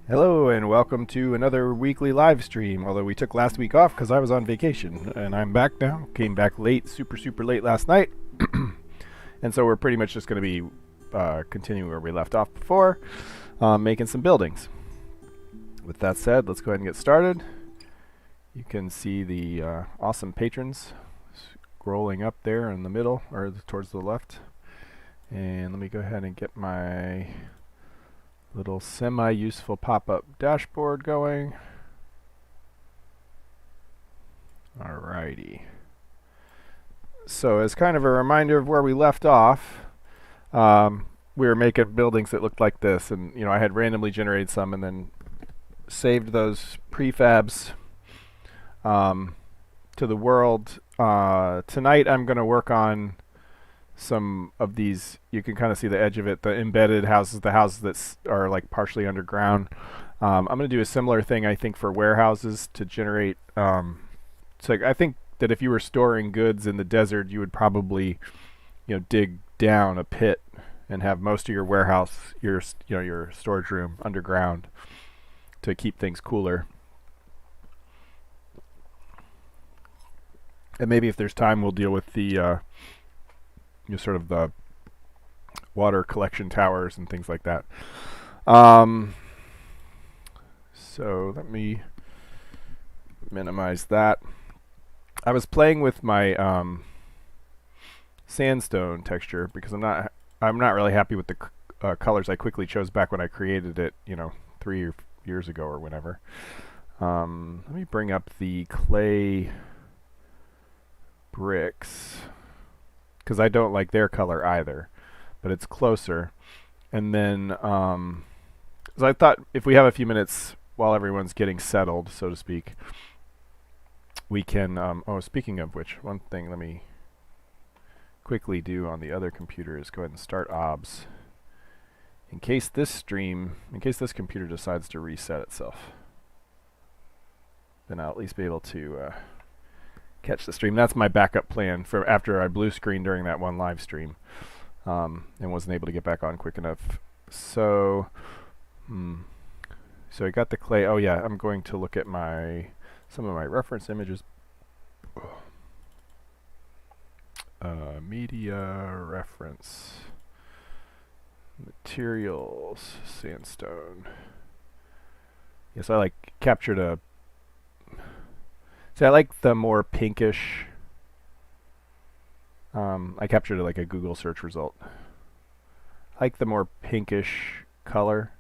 Hello and welcome to another weekly live stream. Although we took last week off because I was on vacation, and I'm back now. Came back late, super late last night, and so we're pretty much just going to be continuing where we left off before, making some buildings. With that said, let's go ahead and get started. You can see the awesome patrons scrolling up there in the middle or towards the left. And let me go ahead and get my little semi-useful pop-up dashboard going. Alrighty. So as kind of a reminder of where we left off, we were making buildings that looked like this, and I had randomly generated some and then saved those prefabs to the world. Tonight I'm going to work on some of these. You can kind of see the edge of it, the embedded houses, the houses that are like partially underground. I'm going to do a similar thing, I think, for warehouses to generate. So I think that if you were storing goods in the desert, you would probably, dig down a pit and have most of your warehouse, your storage room underground to keep things cooler. And maybe if there's time, we'll deal with the sort of the water collection towers and things like that. So let me minimize that. I was playing with my sandstone texture because I'm not really happy with the colors I quickly chose back when I created it, 3 years ago or whenever. Let me bring up the clay bricks, because I don't like their color either, but it's closer. And then, so I thought if we have a few minutes while everyone's getting settled, so to speak, we can, speaking of which, one thing let me quickly do on the other computer is go ahead and start OBS. In case this computer decides to reset itself, then I'll at least be able to catch the stream. That's my backup plan for after I blue screened during that one live stream, and wasn't able to get back on quick enough. So I got the clay. Oh yeah, I'm going to look at some of my reference images. Media reference materials, sandstone. Yes, I captured a. See, I like the more pinkish. I captured like a Google search result. I like the more pinkish color.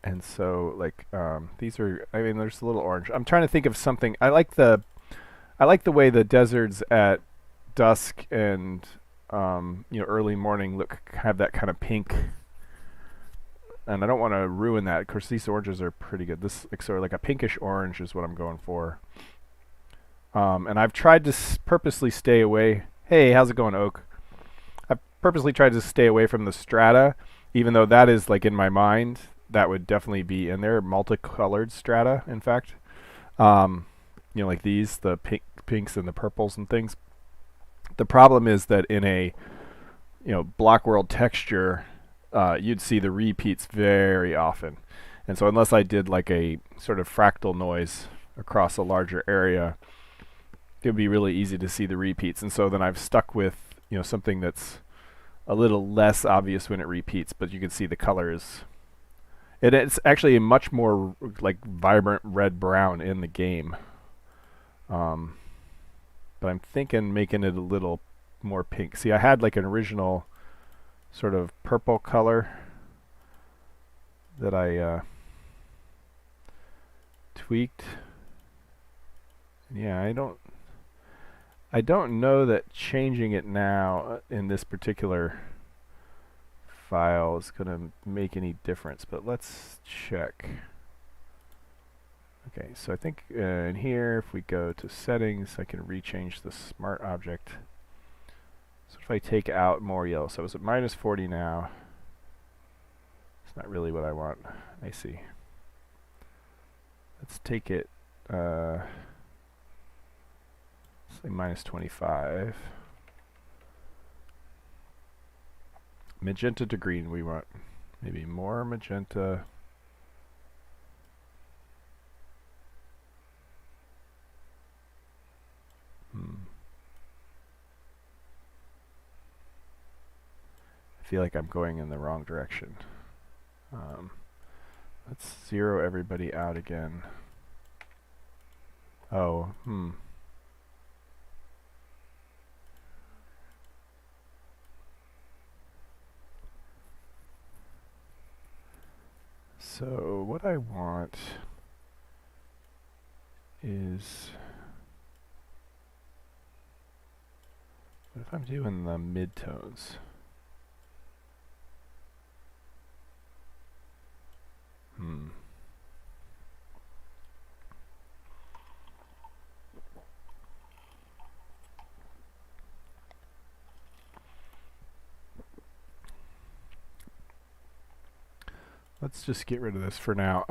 And so, these are. I mean, there's a little orange. I'm trying to think of something. I like the way the deserts at dusk and early morning have that kind of pink. And I don't want to ruin that. Of course, these oranges are pretty good. This sort of like a pinkish orange is what I'm going for. And I've tried to purposely stay away. Hey, how's it going, Oak? I've purposely tried to stay away from the strata, even though that is in my mind. That would definitely be in there. Multicolored strata, in fact. Like these, the pinks and the purples and things. The problem is that in a, block world texture, you'd see the repeats very often. And so unless I did a sort of fractal noise across a larger area, it would be really easy to see the repeats. And so then I've stuck with, something that's a little less obvious when it repeats, but you can see the colors. It's actually a much more vibrant red-brown in the game. But I'm thinking making it a little more pink. See, I had an original sort of purple color that I tweaked. Yeah, I don't know that changing it now in this particular file is going to make any difference, but let's check. Okay, so I think in here, if we go to settings, I can rechange the smart object. So if I take out more yellow, so it's at minus 40 now. It's not really what I want. I see. Let's take it, say minus 25. Magenta to green we want. Maybe more magenta. I feel like I'm going in the wrong direction. Let's zero everybody out again. Oh, So what I want is, what if I'm doing the midtones? Let's just get rid of this for now.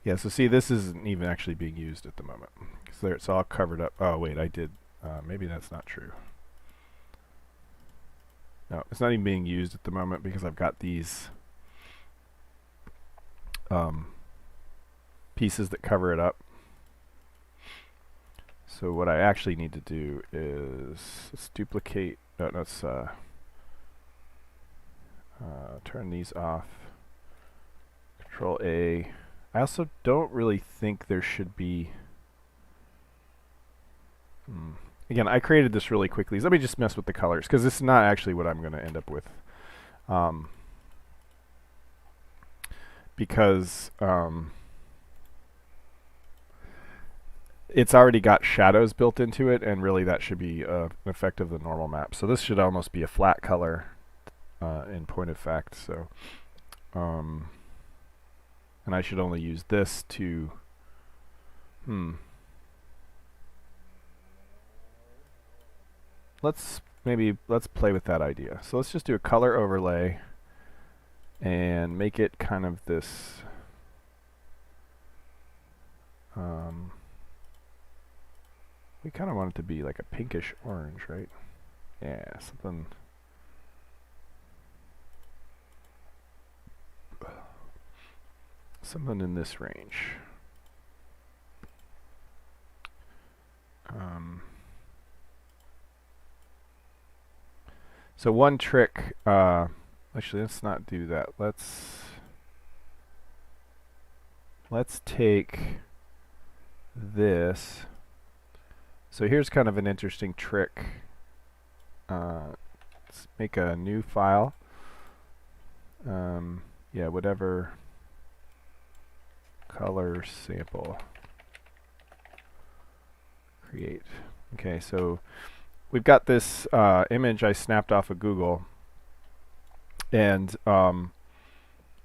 Yeah, so see, this isn't even actually being used at the moment. So it's all covered up. Oh, wait, I did. Maybe that's not true. No, it's not even being used at the moment because I've got these pieces that cover it up. So what I actually need to do is let's duplicate. No, let's turn these off. Control A. I also don't really think there should be. Again, I created this really quickly. So let me just mess with the colors because this is not actually what I'm going to end up with. Because it's already got shadows built into it, and really that should be an effect of the normal map. So this should almost be a flat color in point of fact. So, and I should only use this to, let's play with that idea. So let's just do a color overlay and make it kind of this, we kind of want it to be like a pinkish orange, right? Yeah, something in this range. So one trick, actually let's not do that. Let's take this. So here's kind of an interesting trick. Let's make a new file. Yeah, whatever color sample. Create. Okay, so we've got this image I snapped off of Google, and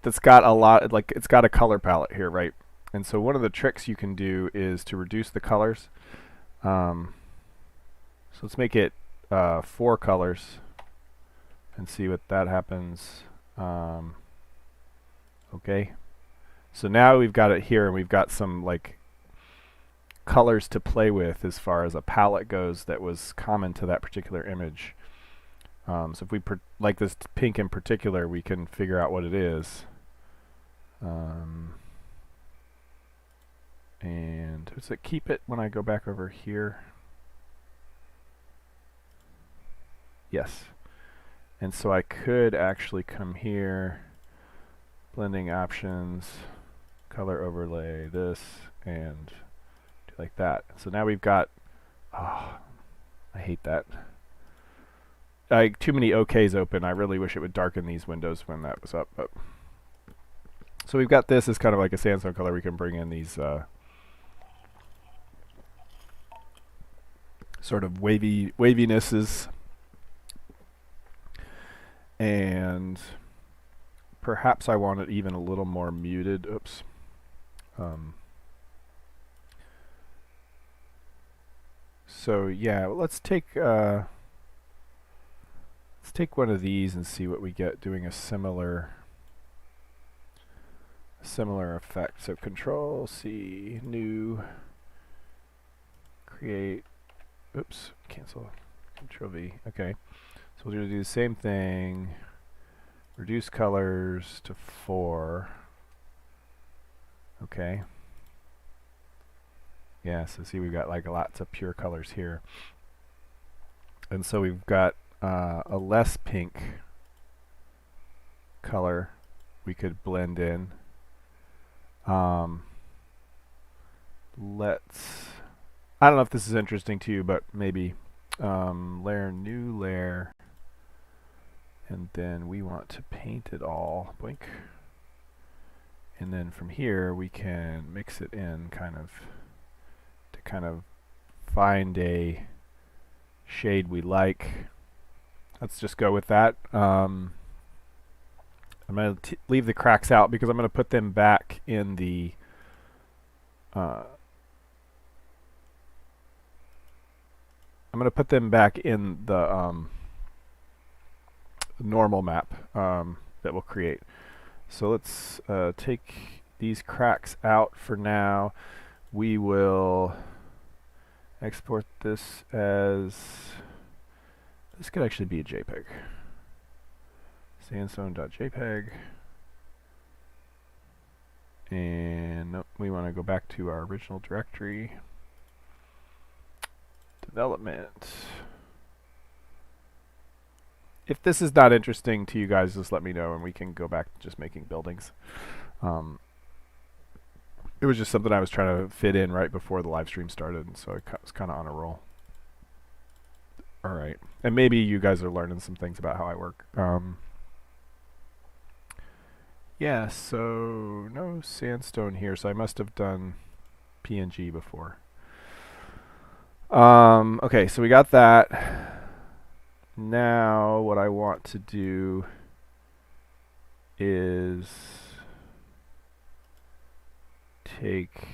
that's got a lot, like it's got a color palette here, right? And so one of the tricks you can do is to reduce the colors. So let's make it 4 colors and see what that happens. Okay, so now we've got it here, and we've got some like colors to play with as far as a palette goes that was common to that particular image. So if we like this pink in particular, we can figure out what it is. And does it keep it when I go back over here? Yes. And so I could actually come here, blending options, color overlay, this, and do like that. So now we've got, I hate that. Too many OKs open. I really wish it would darken these windows when that was up. But so we've got this as kind of like a sandstone color. We can bring in these sort of wavinesses, and perhaps I want it even a little more muted. Oops. So yeah, let's take one of these and see what we get doing a similar effect. So Control C, new, create. Oops, cancel. Control V. Okay. So we're going to do the same thing. Reduce colors to 4. Okay. Yeah, so see we've got like lots of pure colors here. And so we've got a less pink color we could blend in. I don't know if this is interesting to you, but maybe layer, new layer, and then we want to paint it all. Blink. And then from here we can mix it in to kind of find a shade we like. Let's just go with that. I'm going to leave the cracks out because I'm going to put them back in the normal map that we'll create. So let's take these cracks out for now. We will export this as, this could actually be a JPEG. Sandstone.jpg. And nope, we want to go back to our original directory. Development. If this is not interesting to you guys, just let me know and we can go back to just making buildings. It was just something I was trying to fit in right before the live stream started, and so I was kind of on a roll. All right, and maybe you guys are learning some things about how I work. Yeah, so no sandstone here, so I must have done PNG before. Okay, so we got that. Now what I want to do is take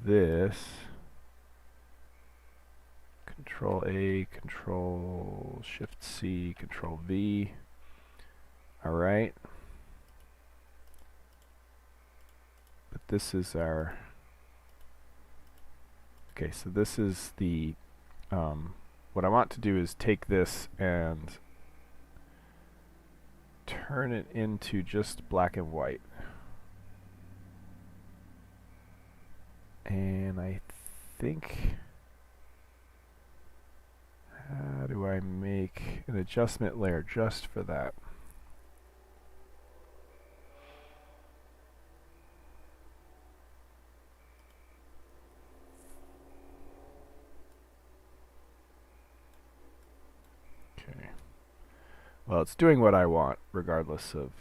this, Control A, Control Shift C, Control V. All right. But this is our, okay, so this is the, what I want to do is take this and turn it into just black and white. And I think, how do I make an adjustment layer just for that? Okay. Well, it's doing what I want, regardless of.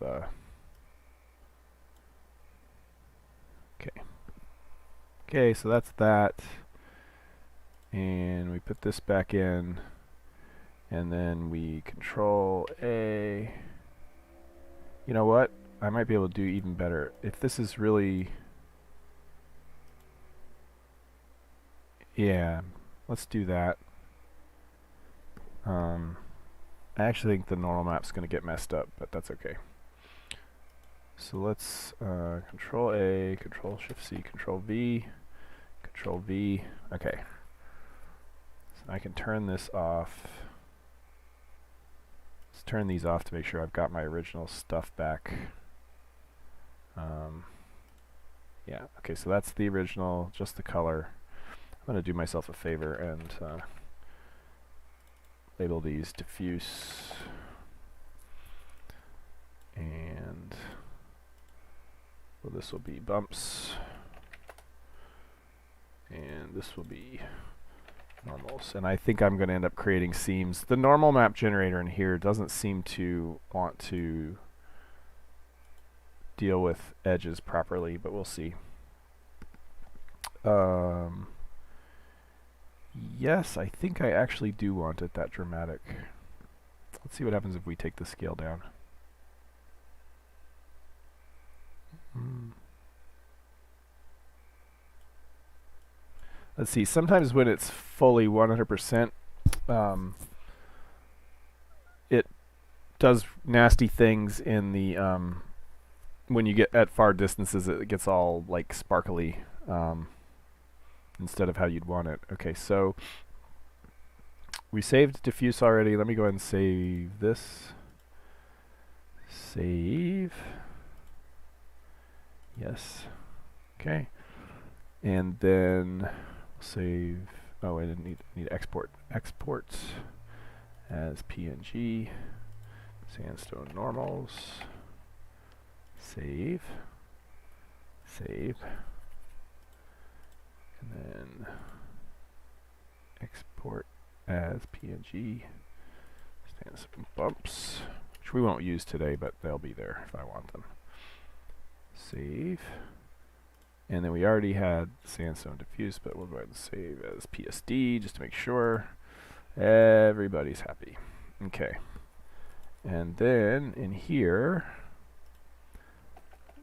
Okay. Okay, so that's that. And we put this back in. And then we Control A. You know what? I might be able to do even better. If this is really... Yeah, let's do that. I actually think the normal map's going to get messed up, but that's okay. So let's Control A, Control Shift C, Control V, Control V. Okay. So I can turn this off. Let's turn these off to make sure I've got my original stuff back. Yeah, okay, so that's the original, just the color. I'm going to do myself a favor and label these diffuse. And well, this will be bumps. And this will be normals. And I think I'm going to end up creating seams. The normal map generator in here doesn't seem to want to deal with edges properly, but we'll see. Yes, I think I actually do want it that dramatic. Let's see what happens if we take the scale down. Let's see, sometimes when it's fully 100%, it does nasty things in the, when you get at far distances, it gets all like sparkly, instead of how you'd want it. Okay, so We saved diffuse already. Let me go ahead and save this. Save. Yes. Okay. And then save. Oh, I didn't need export. Export as PNG. Sandstone normals. Save. Save. And then export as PNG. Sandstone bumps, which we won't use today, but they'll be there if I want them. Save. And then we already had sandstone diffuse, but we'll go ahead and save as PSD just to make sure everybody's happy. Okay. And then in here,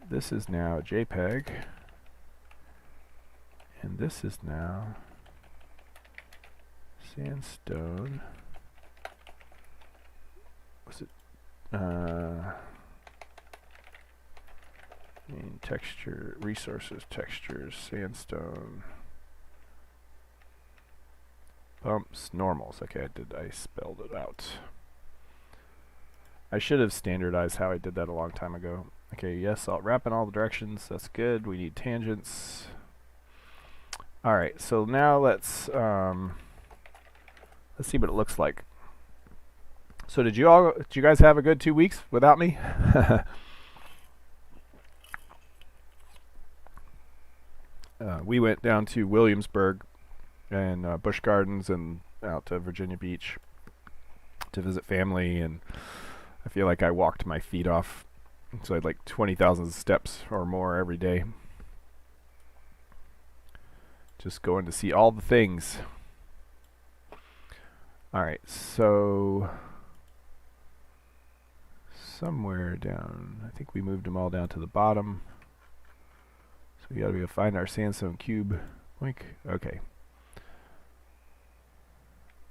this is now a JPEG. And this is now sandstone. Was it texture, resources, textures, sandstone, bumps, normals. Okay, I spelled it out. I should have standardized how I did that a long time ago. Okay, yes, I'll wrap in all the directions. That's good. We need tangents. All right, so now let's see what it looks like. So did you guys have a good 2 weeks without me? We went down to Williamsburg and Busch Gardens and out to Virginia Beach to visit family, and I feel like I walked my feet off. So I had like 20,000 steps or more every day. Just going to see all the things. Alright, so somewhere down, I think we moved them all down to the bottom. So we gotta go find our sandstone cube. Boink. Okay.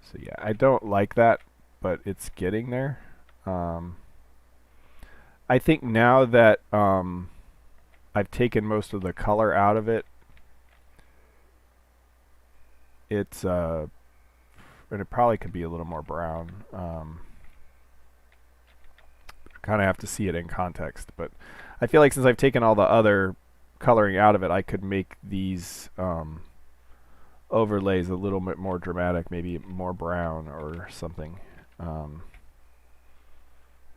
So yeah, I don't like that, but it's getting there. I think now that I've taken most of the color out of it, it's and it probably could be a little more brown. Kind of have to see it in context, but I feel like since I've taken all the other coloring out of it, I could make these overlays a little bit more dramatic, maybe more brown or something.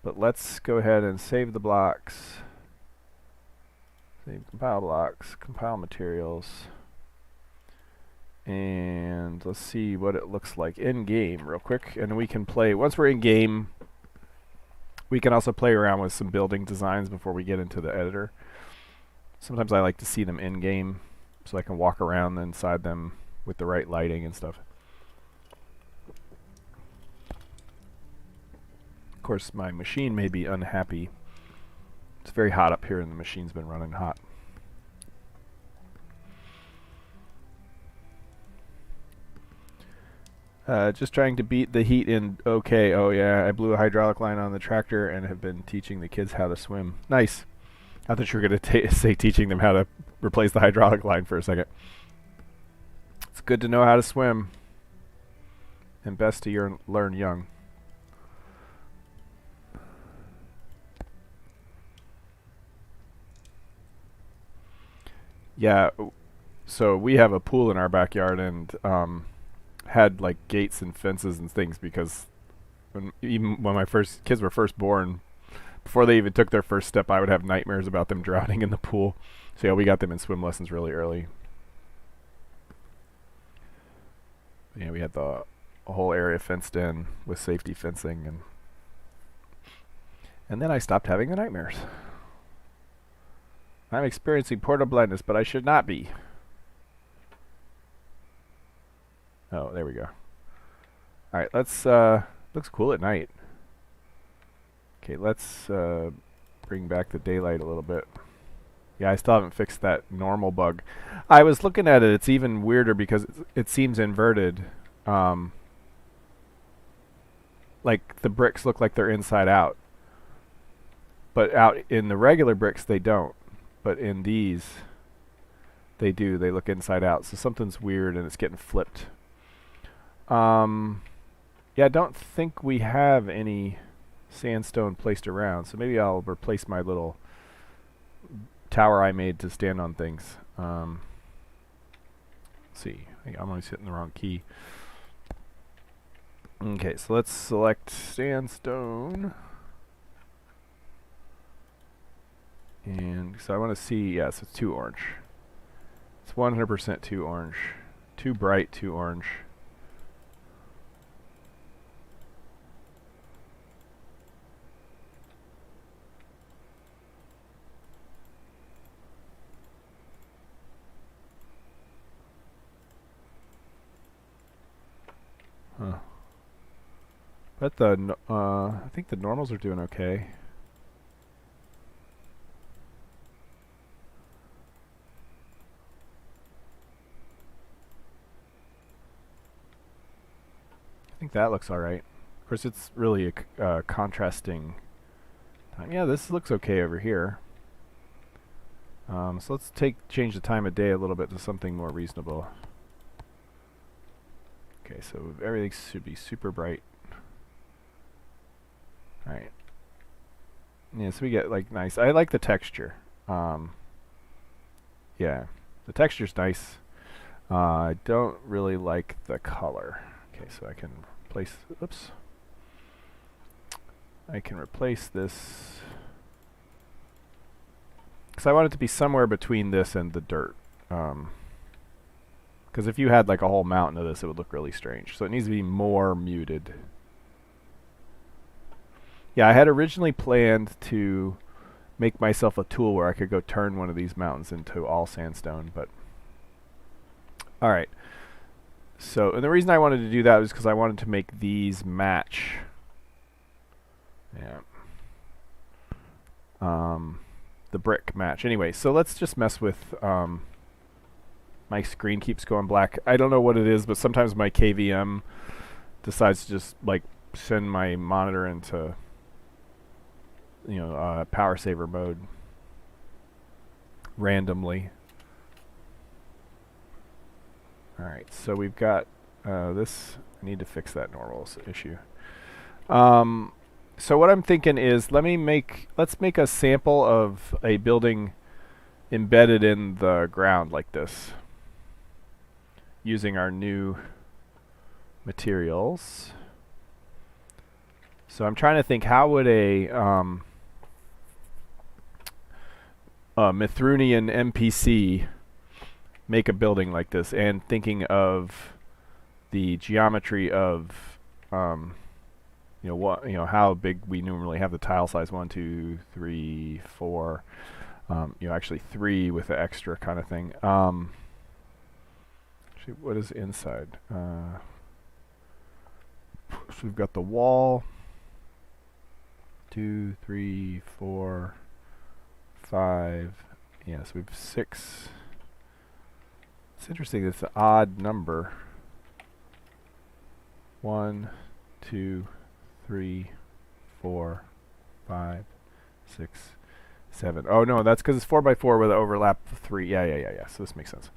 But let's go ahead and save the blocks. Save compile blocks, compile materials. And let's see what it looks like in game real quick. And we can play, once we're in game, we can also play around with some building designs before we get into the editor. Sometimes I like to see them in game so I can walk around inside them with the right lighting and stuff. Of course, my machine may be unhappy. It's very hot up here and the machine's been running hot. Just trying to beat the heat in okay. Oh yeah, I blew a hydraulic line on the tractor and have been teaching the kids how to swim. Nice. I thought you were going to say teaching them how to replace the hydraulic line for a second. It's good to know how to swim. And best to learn young. Yeah, so we have a pool in our backyard and had like gates and fences and things because even when my kids were first born, before they even took their first step, I would have nightmares about them drowning in the pool. So yeah, we got them in swim lessons really early. Yeah, we had the whole area fenced in with safety fencing, and then I stopped having the nightmares. I'm experiencing portal blindness, but I should not be. Oh, there we go. Alright, let's, looks cool at night. Okay, let's bring back the daylight a little bit. Yeah, I still haven't fixed that normal bug. I was looking at it, it's even weirder because it seems inverted. Like the bricks look like they're inside out. But out in the regular bricks, they don't. But in these, they do. They look inside out. So something's weird and it's getting flipped. Yeah, I don't think we have any sandstone placed around, so maybe I'll replace my little tower I made to stand on things. Let's see, I'm always hitting the wrong key. Okay, so let's select sandstone. And so I want to see, yes, it's too orange. It's 100% too orange. Too bright, too orange. Huh. But I think the normals are doing okay. I think that looks alright. Of course, it's really a contrasting time. Yeah, this looks okay over here. So let's change the time of day a little bit to something more reasonable. Okay, so everything should be super bright. Alright. Yeah, so we get like nice. I like the texture. Yeah, the texture's nice. I don't really like the color. Okay, so I can replace. Oops. I can replace this because I want it to be somewhere between this and the dirt. Because if you had like a whole mountain of this, it would look really strange. So it needs to be more muted. Yeah, I had originally planned to make myself a tool where I could go turn one of these mountains into all sandstone, but alright. So, and the reason I wanted to do that was because I wanted to make these match. Yeah. The brick match. Anyway, so let's just mess with, my screen keeps going black. I don't know what it is, but sometimes my KVM decides to just, like, send my monitor into, power saver mode randomly. Alright, so we've got this. I need to fix that normals issue. So what I'm thinking is let's make a sample of a building embedded in the ground like this using our new materials. So I'm trying to think, how would a Mythrunian NPC make a building like this, and thinking of the geometry of how big we normally have the tile size, 1, 2, 3, 4, actually 3 with the extra kind of thing. Actually, what is inside? So we've got the wall, 2, 3, 4, 5. Yeah, so we have 6. It's interesting, it's an odd number. 1, 2, 3, 4, 5, 6, 7. Oh no, that's because it's 4x4 with an overlap of 3. Yeah. So this makes sense.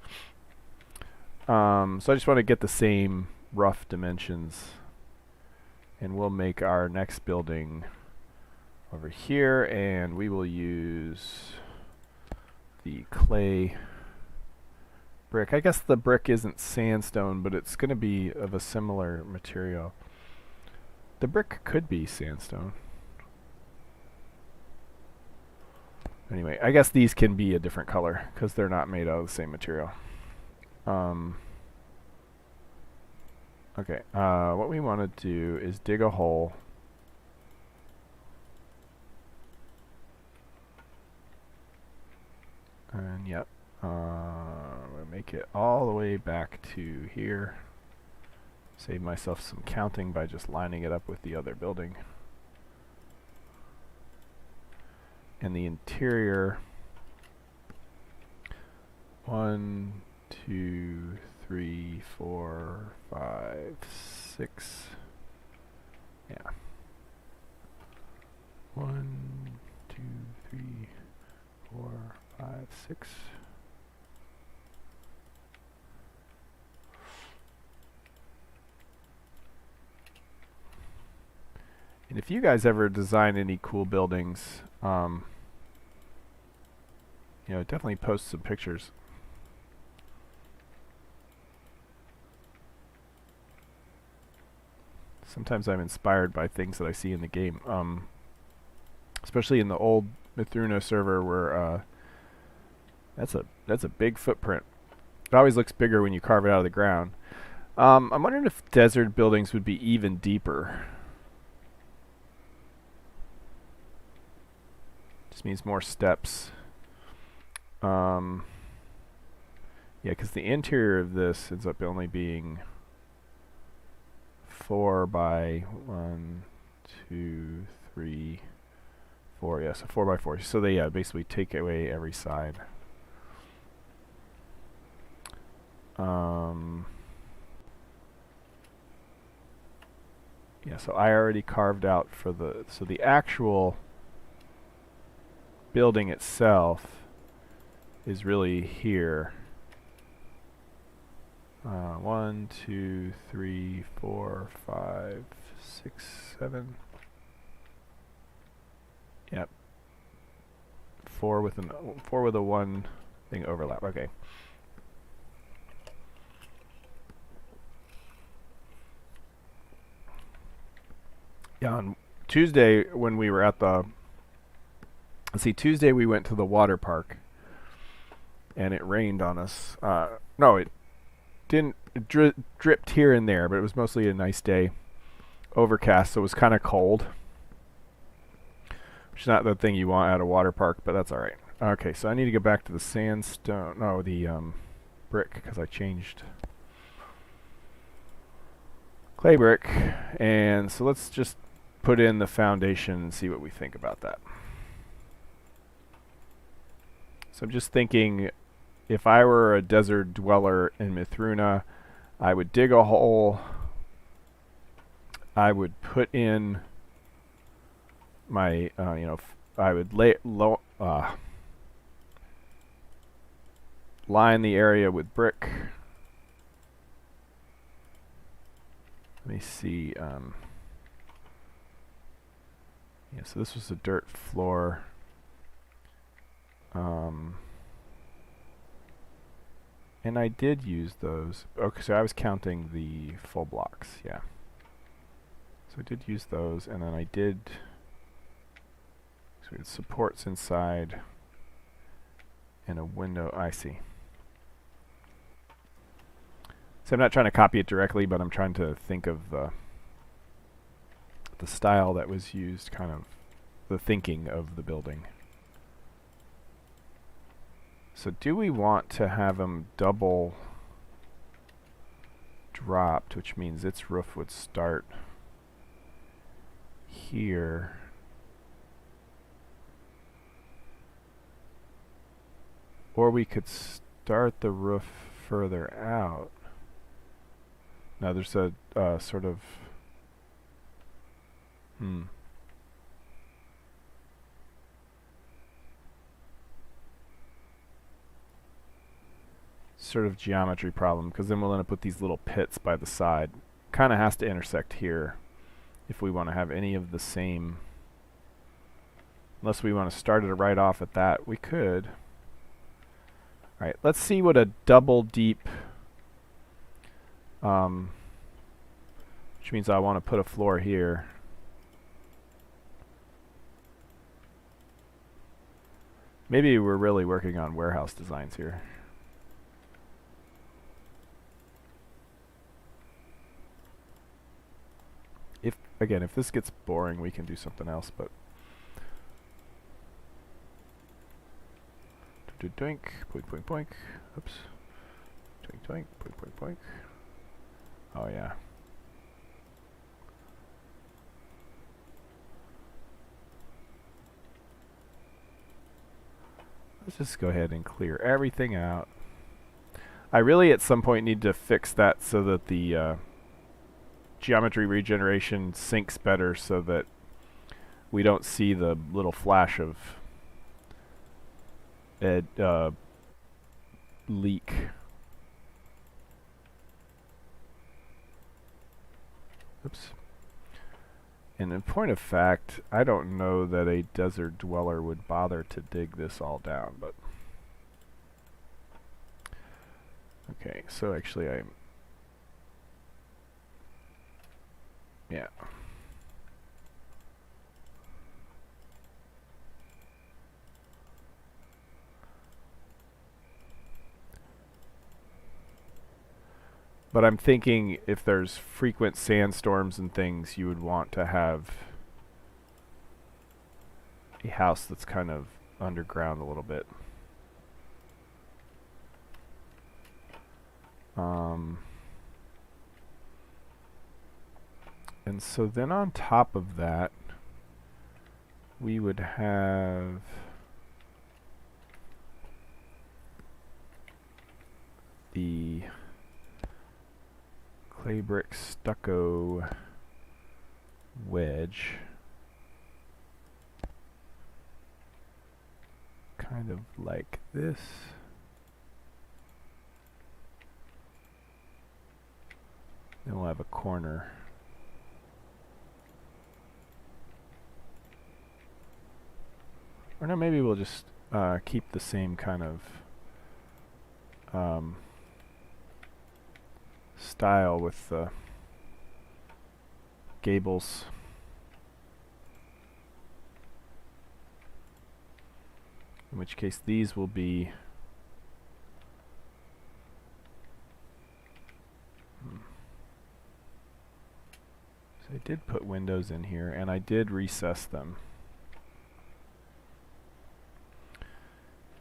So I just want to get the same rough dimensions, and we'll make our next building over here, and we will use the clay brick. I guess the brick isn't sandstone, but it's going to be of a similar material. The brick could be sandstone. Anyway, I guess these can be a different color because they're not made out of the same material. Okay, what we want to do is dig a hole. And yep, we'll make it all the way back to here. Save myself some counting by just lining it up with the other building. And the interior, 1, 2, 3, 4, 5, 6. Yeah. 1, 2, 3, 4, 5, 6. And if you guys ever design any cool buildings, definitely post some pictures. Sometimes I'm inspired by things that I see in the game, especially in the old Mythruna server where that's a big footprint. It always looks bigger when you carve it out of the ground. I'm wondering if desert buildings would be even deeper. Just means more steps. Yeah, because the interior of this ends up only being 4 by 1, 2, 3, 4. Yeah, so 4 by 4. So they basically take away every side. Yeah, so I already carved out for the actual building itself is really here. 1, 2, 3, 4, 5, 6, 7. Yep. 4 with a 1 thing overlap. Okay. Yeah, on Tuesday when we were at Tuesday we went to the water park, and it rained on us. No, it didn't. It dripped here and there, but it was mostly a nice day. Overcast, so it was kind of cold, which is not the thing you want at a water park, but that's all right. Okay, so I need to go back to the sandstone. No, the brick, because I changed clay brick, and so let's just put in the foundation and see what we think about that. So I'm just thinking, if I were a desert dweller in Mythruna, I would dig a hole. I would put in my, I would line the area with brick. Let me see. Yeah, so this was a dirt floor. And I did use those. Okay, so I was counting the full blocks, yeah. So I did use those, and then I did. So we had supports inside, and a window. I see. So I'm not trying to copy it directly, but I'm trying to think of the style that was used, kind of the thinking of the building. So do we want to have them double dropped, which means its roof would start here. Or we could start the roof further out. Now there's a sort of sort of geometry problem, because then we'll end up with these little pits by the side. Kind of has to intersect here if we want to have any of the same. Unless we want to start it right off at that, we could. Alright, let's see what a double deep, which means I want to put a floor here. Maybe we're really working on warehouse designs here. Again, if this gets boring, we can do something else, but doink, poink, poink, poink. Oops. Doink, doink, poink, poink, poink. Oh, yeah. Let's just go ahead and clear everything out. I really, at some point, need to fix that so that the geometry regeneration syncs better, so that we don't see the little flash of leak. Oops. And in point of fact, I don't know that a desert dweller would bother to dig this all down, but... Okay, so actually yeah. But I'm thinking if there's frequent sandstorms and things, you would want to have a house that's kind of underground a little bit. And so then on top of that, we would have the clay brick stucco wedge, kind of like this. Then we'll have a corner. Or no, maybe we'll just keep the same kind of style with the gables. In which case these will be so I did put windows in here and I did recess them.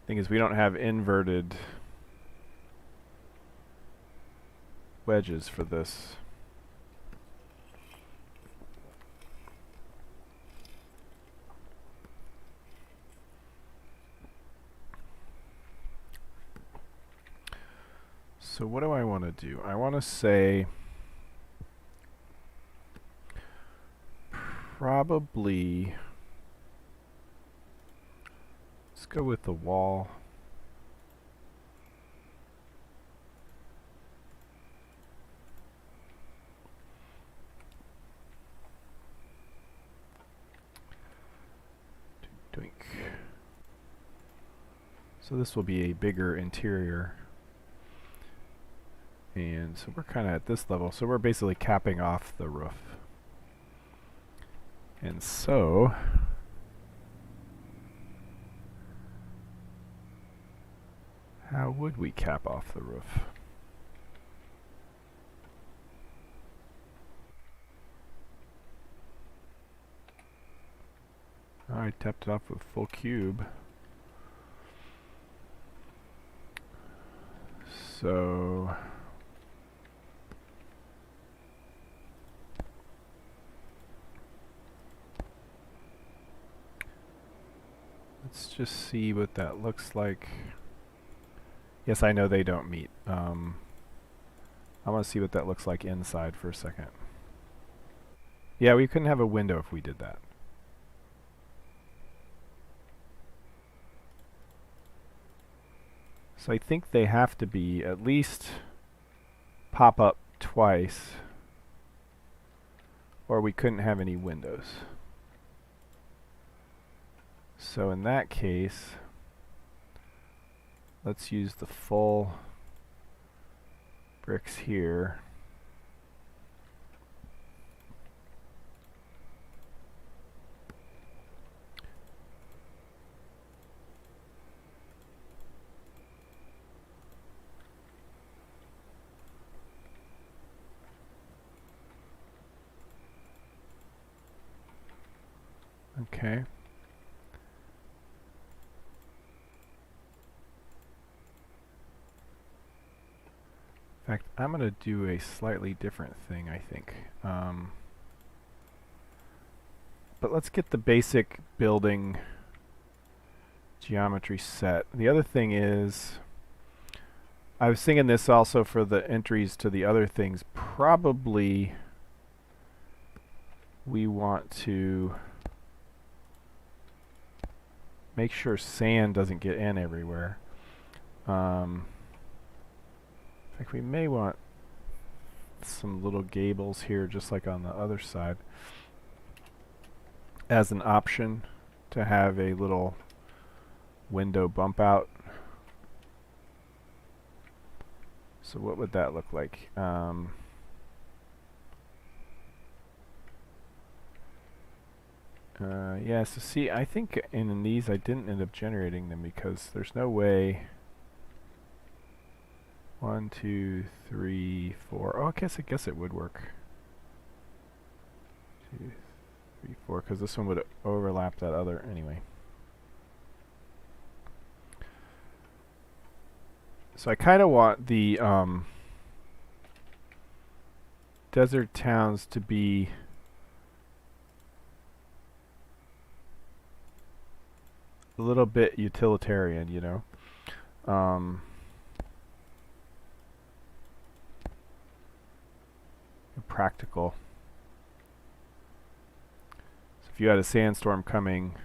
Thing is, we don't have inverted wedges for this. So what do I want to do? I want to say probably let's go with the wall. Doink. So this will be a bigger interior. And so we're kind of at this level, so we're basically capping off the roof. And so how would we cap off the roof? I tapped it off with full cube. So let's just see what that looks like. Yes, I know they don't meet. I want to see what that looks like inside for a second. Yeah, we couldn't have a window if we did that. So I think they have to be at least pop up twice, or we couldn't have any windows. So in that case, let's use the full bricks here. Okay. In fact, I'm going to do a slightly different thing, I think. But let's get the basic building geometry set. The other thing is, I was thinking this also for the entries to the other things. Probably we want to make sure sand doesn't get in everywhere. In fact, we may want some little gables here, just like on the other side. as an option to have a little window bump out. So what would that look like? Yeah, so see, I think in these I didn't end up generating them because there's no way. 1, 2, 3, 4. Oh, I guess it would work. 2, 3, 4, because this one would overlap that other anyway. So I kind of want the desert towns to be a little bit utilitarian, you know. Practical. So if you had a sandstorm coming,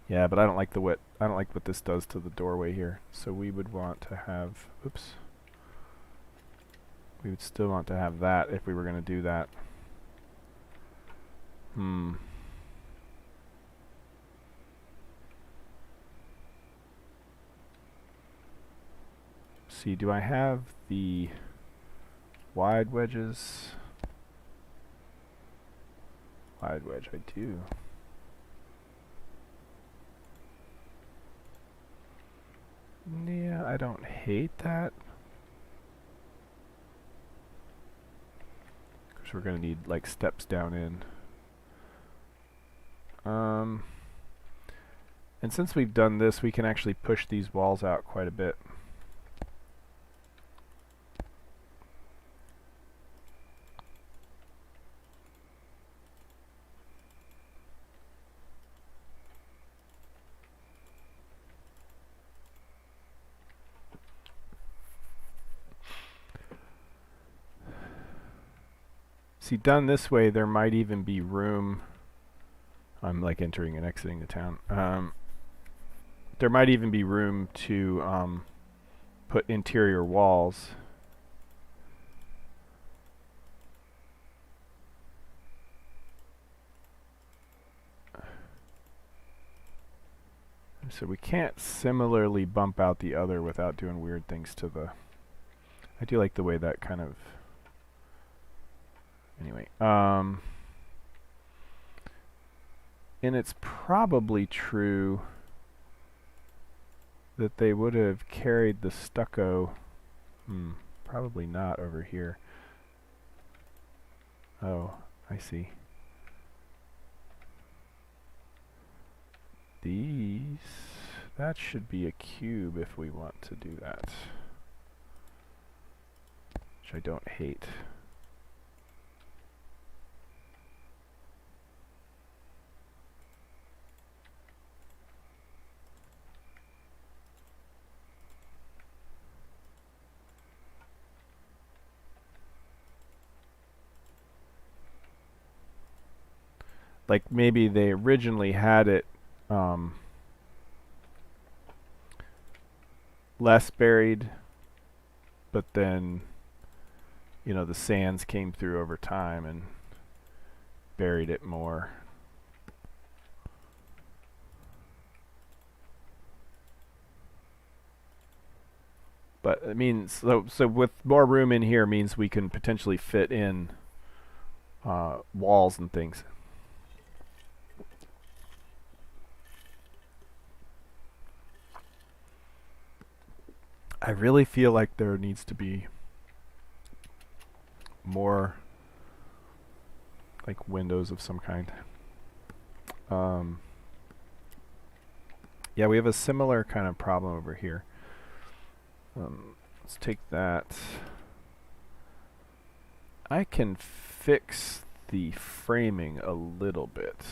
yeah, but I don't like the wet. I don't like what this does to the doorway here. So we would want to have, oops. We would still want to have that if we were going to do that. See, do I have the wide wedges? Wide wedge, I do. Yeah, I don't hate that. Because we're going to need like steps down in. And since we've done this, we can actually push these walls out quite a bit. See, done this way, there might even be room. I'm like entering and exiting the town. There might even be room to put interior walls. So we can't similarly bump out the other without doing weird things to the... I do like the way that kind of... Anyway, and it's probably true that they would have carried the stucco. Probably not over here. Oh, I see. These, that should be a cube if we want to do that, which I don't hate. Like maybe they originally had it less buried, but then, you know, the sands came through over time and buried it more. But it means, so with more room in here means we can potentially fit in walls and things. I really feel like there needs to be more like windows of some kind. Yeah, we have a similar kind of problem over here. Let's take that. I can fix the framing a little bit.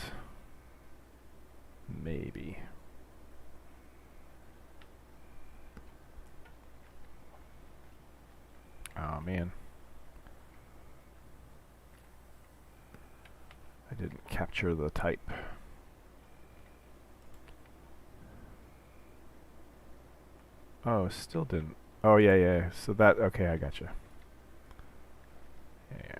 Maybe. Oh man. I didn't capture the type. Oh, still didn't. Oh yeah, yeah. So that, okay, I gotcha. Yeah.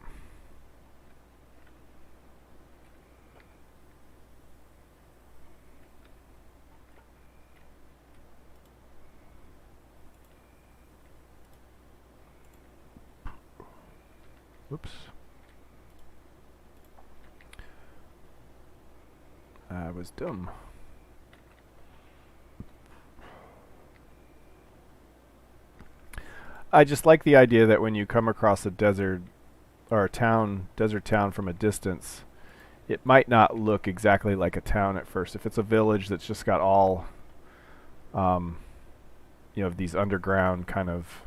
was dumb. I just like the idea that when you come across a desert or a town, desert town from a distance, it might not look exactly like a town at first. If it's a village that's just got all, um, these underground kind of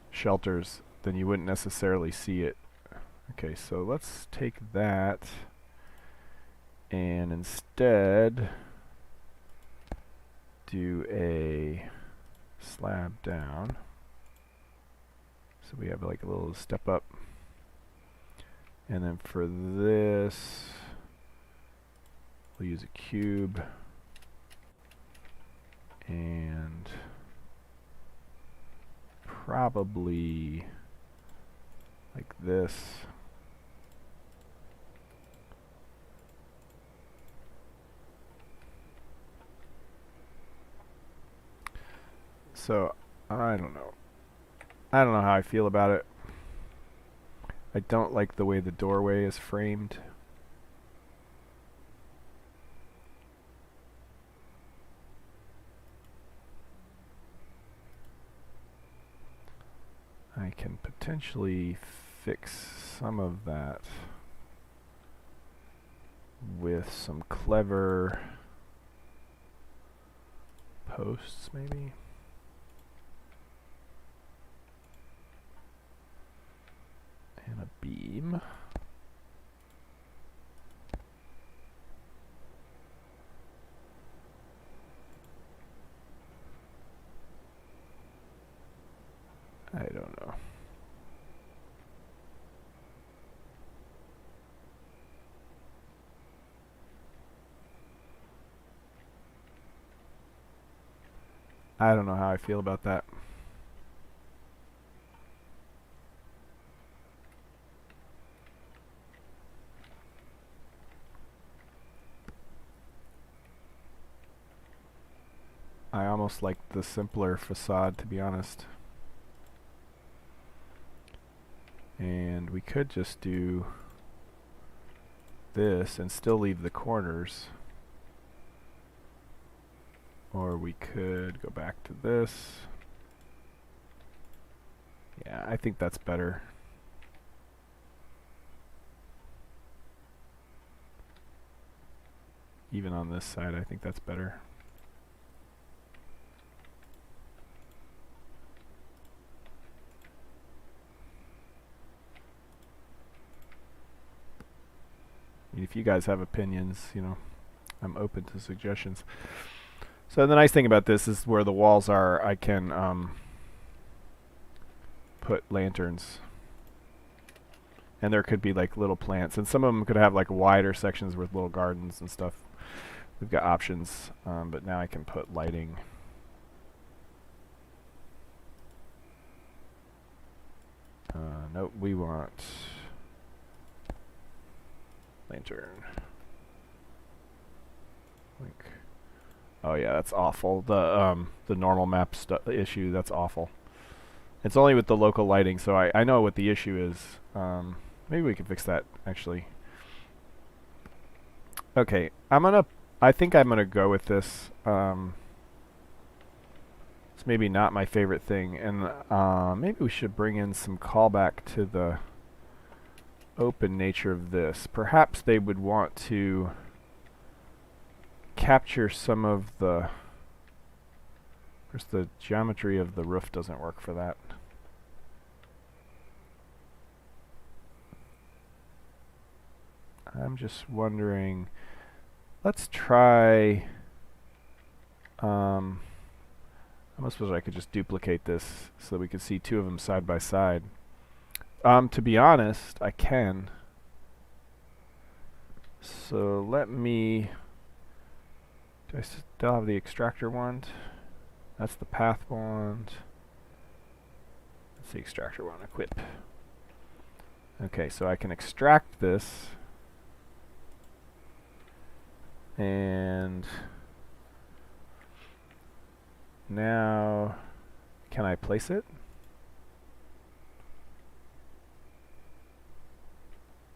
shelters, then you wouldn't necessarily see it. Okay, so let's take that and instead do a slab down. So we have like a little step up. And then for this, we'll use a cube. And probably like this. So, I don't know. I don't know how I feel about it. I don't like the way the doorway is framed. I can potentially fix some of that with some clever posts, maybe. And a beam. I don't know. I don't know how I feel about that. I almost like the simpler facade, to be honest. And we could just do this and still leave the corners. Or we could go back to this. Yeah, I think that's better. Even on this side, I think that's better. If you guys have opinions, I'm open to suggestions. So the nice thing about this is where the walls are, I can put lanterns. And there could be like little plants. And some of them could have like wider sections with little gardens and stuff. We've got options, but now I can put lighting. Nope, we want lantern. Like, oh yeah, that's awful. The normal map issue, that's awful. It's only with the local lighting, so I know what the issue is. Maybe we can fix that actually. Okay, I think I'm gonna go with this. It's maybe not my favorite thing, and maybe we should bring in some callback to the open nature of this. Perhaps they would want to capture some of the... Of course, the geometry of the roof doesn't work for that. I'm just wondering... Let's try... I suppose I could just duplicate this so that we could see two of them side by side. To be honest, I can. So let me... Do I still have the extractor wand? That's the path wand. That's the extractor wand. Equip. Okay, so I can extract this. And... now... Can I place it?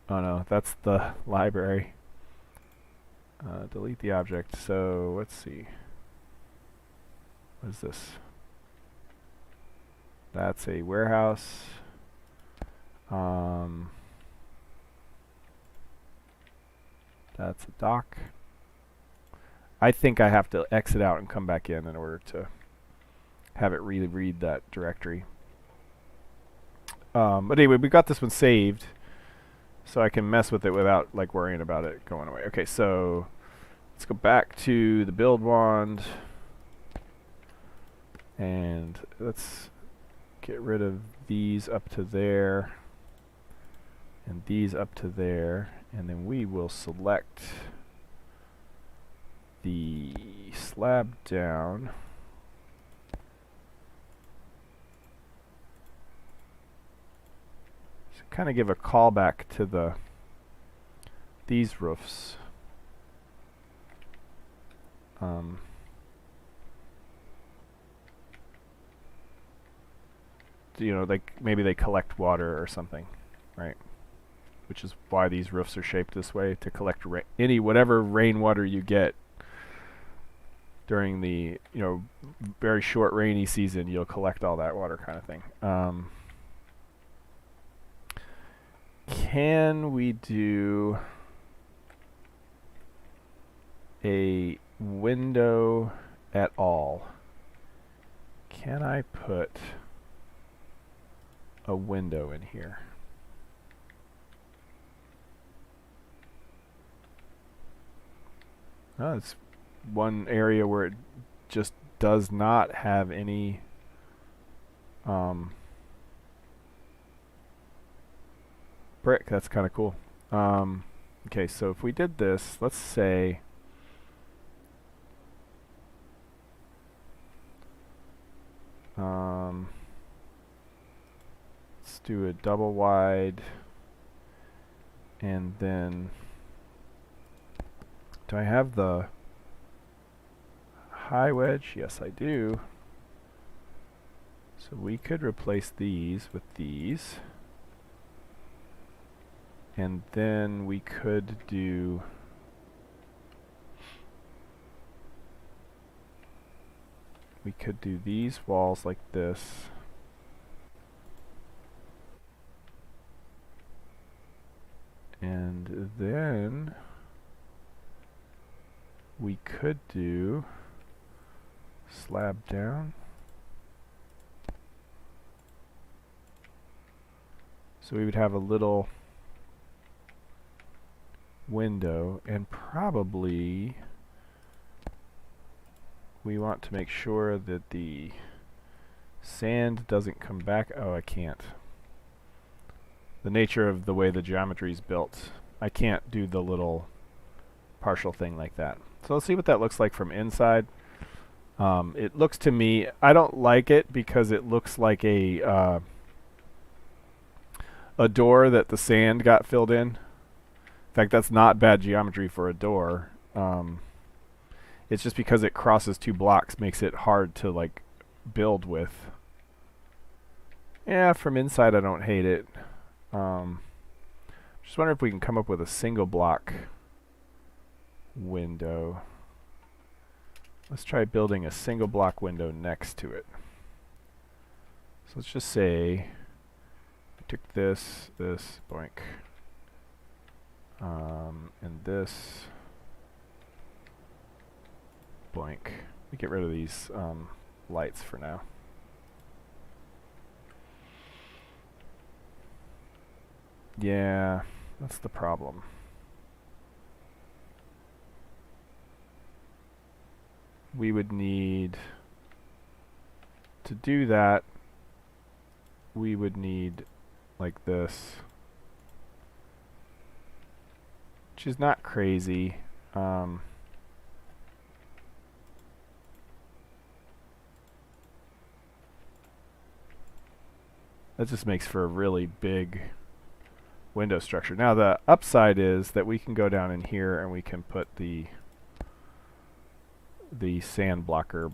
Oh no, that's the library. delete the object. So let's see. What is this? That's a warehouse. That's a dock. I think I have to exit out and come back in order to have it really read that directory. But anyway, we got this one saved, so I can mess with it without like worrying about it going away. Okay, so let's go back to the build wand, and let's get rid of these up to there, and these up to there, and then we will select the slab down. So kind of give a callback to these roofs. You know, like maybe they collect water or something, right? Which is why these roofs are shaped this way, to collect whatever rainwater you get during the very short rainy season. You'll collect all that water, kind of thing. Can we do a window at all? Can I put a window in here? Oh, it's one area where it just does not have any brick. That's kind of cool. Okay, so if we did this, let's say let's do a double wide, and then do I have the high wedge? Yes, I do. So we could replace these with these, and then we could do these walls like this, and then we could do slab down. So we would have a little window, and probably we want to make sure that the sand doesn't come back. Oh, I can't. The nature of the way the geometry is built, I can't do the little partial thing like that. So let's see what that looks like from inside. It looks to me, I don't like it because it looks like a door that the sand got filled in. In fact, that's not bad geometry for a door. It's just because it crosses two blocks makes it hard to like build with. Yeah, from inside I don't hate it. Just wonder if we can come up with a single block window. Let's try building a single block window next to it. So let's just say I took this, boink, and this, boink. Let me get rid of these lights for now. Yeah, that's the problem. We would need to do that. We would need like this, which is not crazy. That just makes for a really big window structure. Now the upside is that we can go down in here and we can put the sand blocker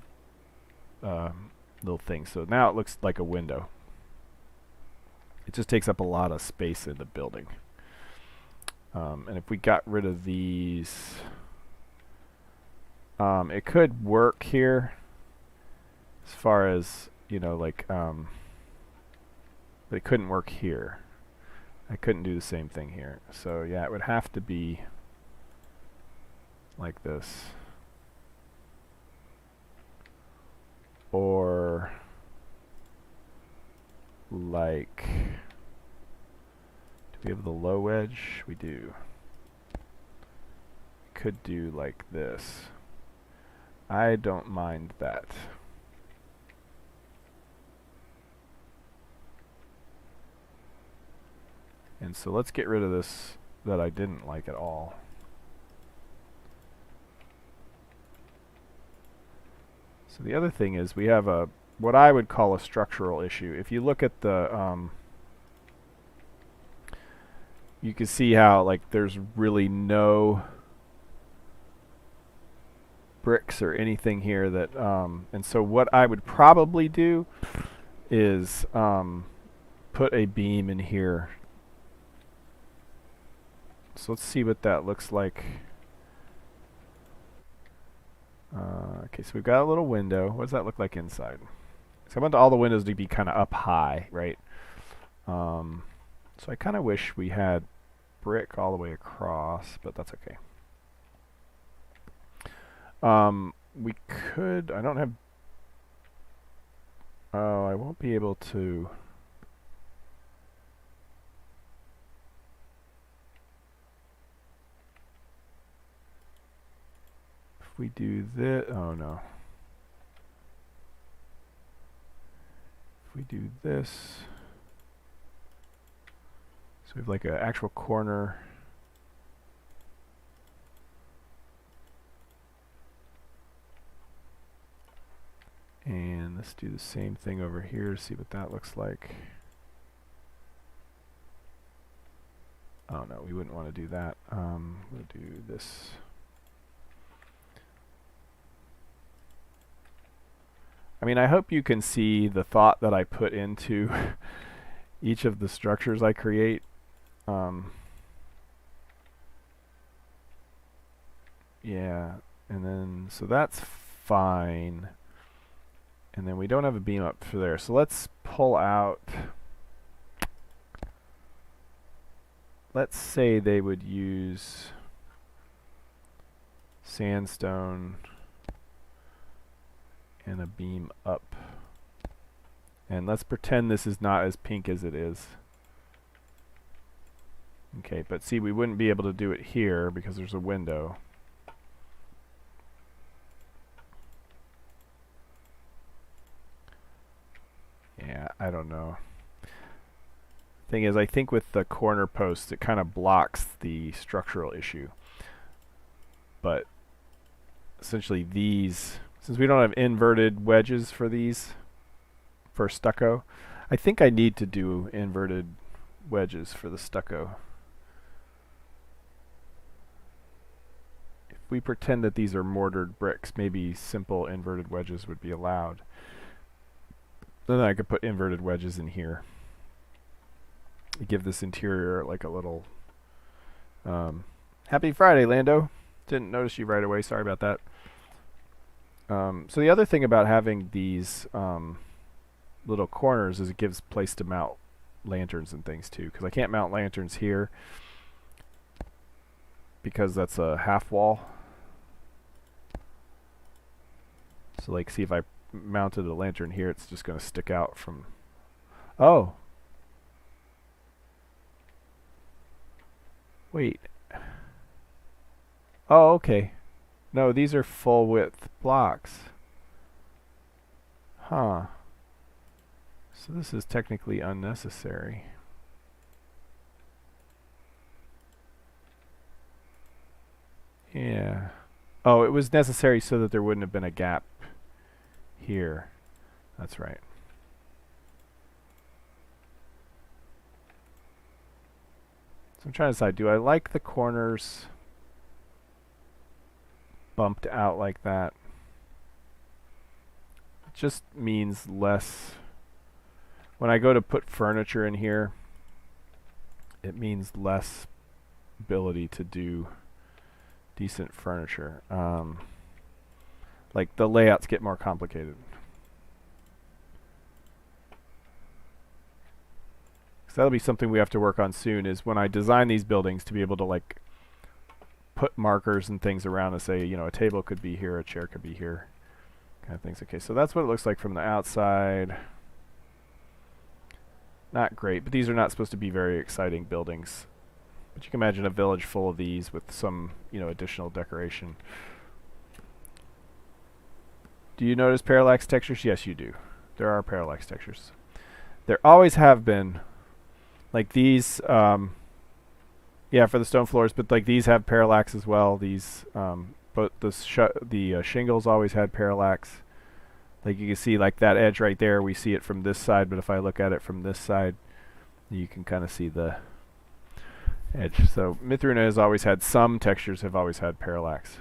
little thing. So now it looks like a window. It just takes up a lot of space in the building. And if we got rid of these It could work here as far as, you know, like, but it couldn't work here. I couldn't do the same thing here. So yeah, it would have to be like this. Or like, do we have the low edge? We do. Could do like this. I don't mind that. And so let's get rid of this that I didn't like at all. So the other thing is we have a what I would call a structural issue. If you look at the you can see how like there's really no bricks or anything here that and so what I would probably do is put a beam in here. So let's see what that looks like. Okay, so we've got a little window. What does that look like inside? So I want all the windows to be kind of up high, right? So I kind of wish we had brick all the way across, but that's okay. We could, I don't have, oh, I won't be able to. If we do this, oh no. If we do this, so we have like an actual corner. And let's do the same thing over here, see what that looks like. Oh no, we wouldn't want to do that. We'll do this. I mean, I hope you can see the thought that I put into each of the structures I create. Yeah, and then, so that's fine. And then we don't have a beam up for there. So let's pull out, let's say they would use sandstone and a beam up. And let's pretend this is not as pink as it is. Okay, but see, we wouldn't be able to do it here because there's a window. Yeah, I don't know. Thing is, I think with the corner posts, it kind of blocks the structural issue. But essentially these, since we don't have inverted wedges for these, for stucco, I think I need to do inverted wedges for the stucco. If we pretend that these are mortared bricks, maybe simple inverted wedges would be allowed. Then I could put inverted wedges in here. Give this interior like a little Happy Friday, Lando. Didn't notice you right away, sorry about that. So the other thing about having these little corners is it gives place to mount lanterns and things too, because I can't mount lanterns here because that's a half wall. So like, see, if I mounted a lantern here, it's just going to stick out from, oh, wait, oh, okay, no, these are full width blocks, huh, so this is technically unnecessary. Yeah, oh, it was necessary so that there wouldn't have been a gap here. That's right. So I'm trying to decide, do I like the corners bumped out like that? It just means less. When I go to put furniture in here, it means less ability to do decent furniture. like the layouts get more complicated. So that'll be something we have to work on soon, is when I design these buildings to be able to like put markers and things around and say, you know, a table could be here, a chair could be here, kind of things. Okay, so that's what it looks like from the outside. Not great, but these are not supposed to be very exciting buildings. But you can imagine a village full of these with some, you know, additional decoration. Do you notice parallax textures? Yes, you do. There are parallax textures. There always have been. Like these, yeah, for the stone floors, but like these have parallax as well. These, but the shingles always had parallax. Like you can see, like that edge right there, we see it from this side, but if I look at it from this side, you can kind of see the edge. So Mythruna has always had, some textures have always had parallax,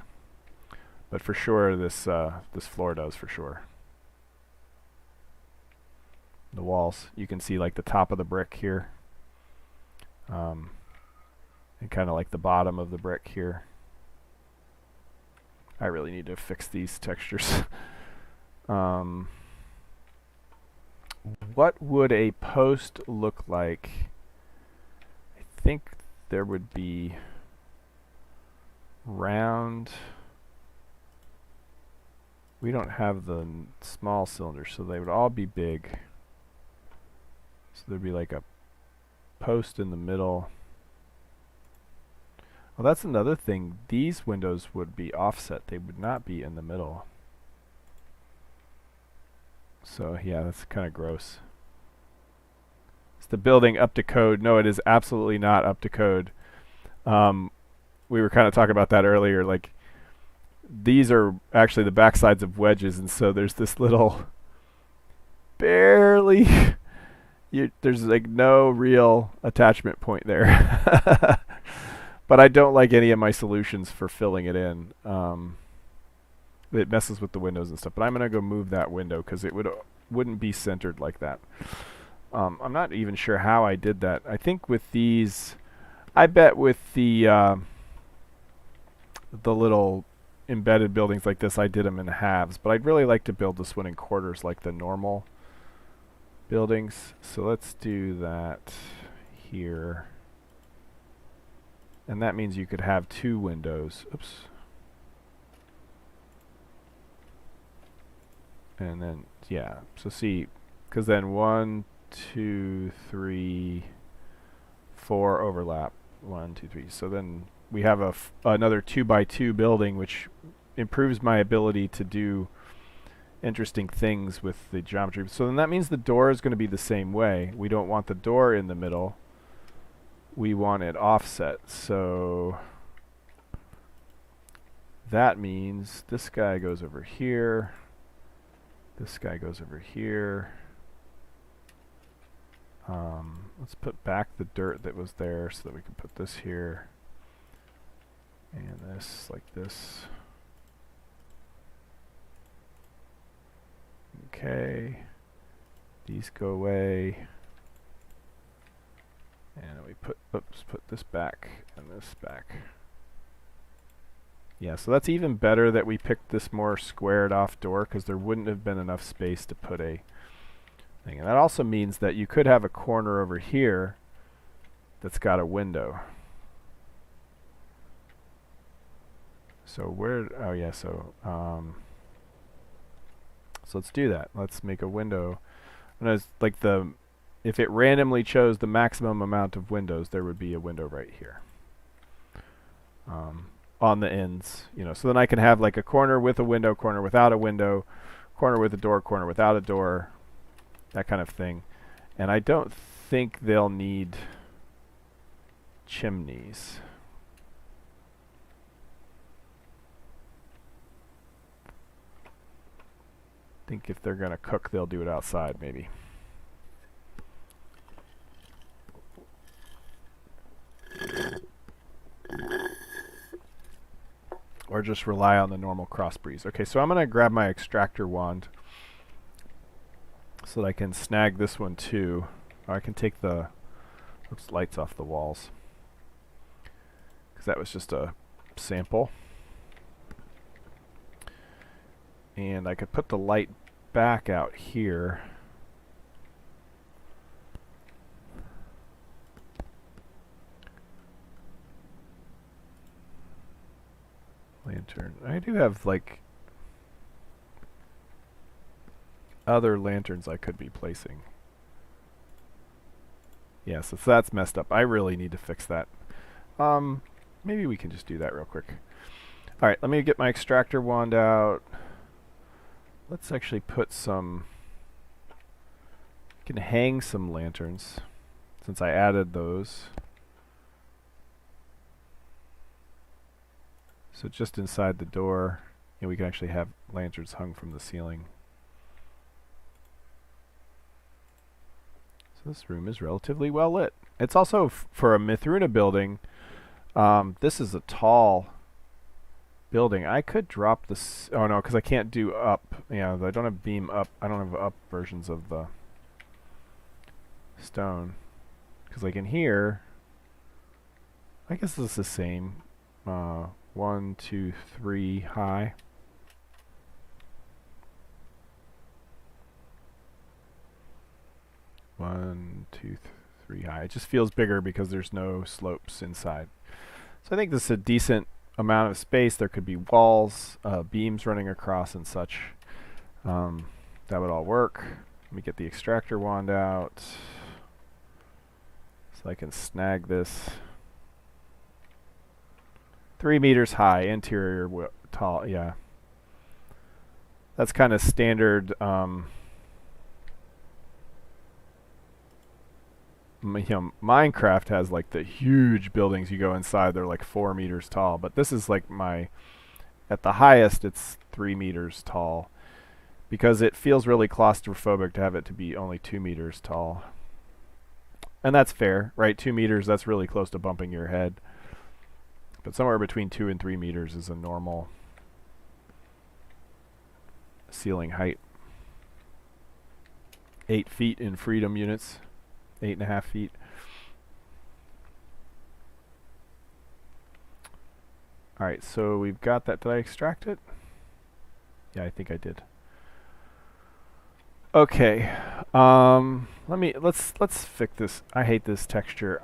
but for sure this this floor does for sure. The walls, you can see like the top of the brick here. And kind of like the bottom of the brick here. I really need to fix these textures. What would a post look like? I think there would be round. We don't have the small cylinders, so they would all be big. So there'd be like a post in the middle. Well, that's another thing. These windows would be offset. They would not be in the middle. So yeah, that's kind of gross. Is the building up to code? No, it is absolutely not up to code. We were kind of talking about that earlier. Like, these are actually the backsides of wedges, and so there's this little barely there's like no real attachment point there. But I don't like any of my solutions for filling it in. It messes with the windows and stuff. But I'm going to go move that window because it wouldn't be centered like that. I'm not even sure how I did that. I think with these, I bet with the little embedded buildings like this, I did them in halves. But I'd really like to build this one in quarters like the normal buildings. So let's do that here. And that means you could have two windows. Oops. And then, yeah. So see, because then 1, 2, 3, 4 overlap. 1, 2, 3. So then we have another 2x2 building, which improves my ability to do interesting things with the geometry. So then that means the door is going to be the same way. We don't want the door in the middle. We want it offset. So that means this guy goes over here. This guy goes over here. Let's put back the dirt that was there so that we can put this here. And this like this. Okay. These go away. And we put this back and this back. Yeah, so that's even better that we picked this more squared off door, because there wouldn't have been enough space to put a thing. And that also means that you could have a corner over here that's got a window. So where, oh yeah, so let's do that. Let's make a window. And as like if it randomly chose the maximum amount of windows, there would be a window right here. On the ends, you know, so then I can have like a corner with a window, corner without a window, corner with a door, corner without a door, that kind of thing. And I don't think they'll need chimneys. I think if they're gonna cook, they'll do it outside maybe. Or just rely on the normal cross breeze. Okay, so I'm going to grab my extractor wand so that I can snag this one too. Or I can take the lights off the walls, because that was just a sample. And I could put the light back out here. Lantern. I do have like other lanterns I could be placing. Yeah, so that's messed up. I really need to fix that. Maybe we can just do that real quick. Alright, let me get my extractor wand out. Let's actually put some... I can hang some lanterns, since I added those. So just inside the door, you know, we can actually have lanterns hung from the ceiling. So this room is relatively well lit. It's also, for a Mythruna building, this is a tall building. I could drop this... Oh no, because I can't do up. Yeah, I don't have beam up. I don't have up versions of the stone. Because like in here, I guess this is the same. 1, 2, 3 high. One, two, three high. It just feels bigger because there's no slopes inside. So I think this is a decent amount of space. There could be walls, beams running across and such. That would all work. Let me get the extractor wand out so I can snag this. 3 meters high, interior tall, yeah. That's kind of standard. You know, Minecraft has like the huge buildings you go inside, they're like 4 meters tall, but this is like at the highest it's 3 meters tall because it feels really claustrophobic to have it to be only 2 meters tall. And that's fair, right? 2 meters, that's really close to bumping your head. But somewhere between 2 and 3 meters is a normal ceiling height. 8 feet in freedom units. 8.5 feet. Alright, so we've got that. Did I extract it? Yeah, I think I did. Okay. Let's fix this. I hate this texture.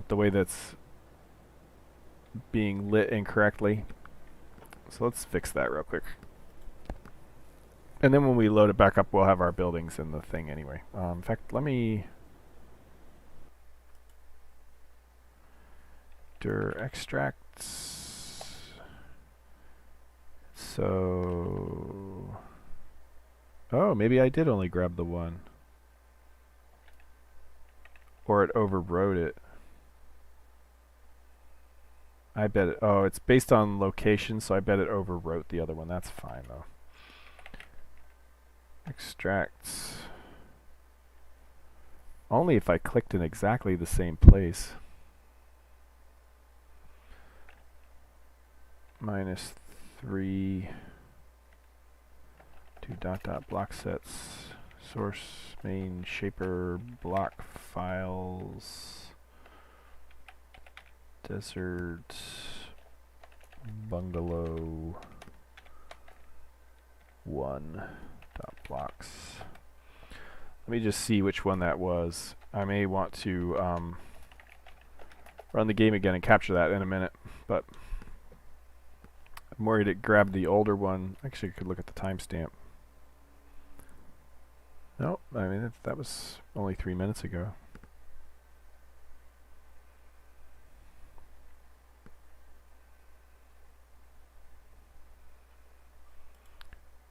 The way that's being lit incorrectly. So let's fix that real quick. And then when we load it back up, we'll have our buildings in the thing anyway. In fact, let me... extracts. So... Oh, maybe I did only grab the one. Or it overwrote it. I bet it... Oh, it's based on location, so I bet it overwrote the other one. That's fine, though. Extracts. Only if I clicked in exactly the same place. -3. 2 ... block sets. Source, main, shaper, block files. Desert bungalow 1 ... blocks. Let me just see which one that was. I may want to run the game again and capture that in a minute, but I'm worried it grabbed the older one. Actually, I could look at the timestamp. No, I mean that was only 3 minutes ago.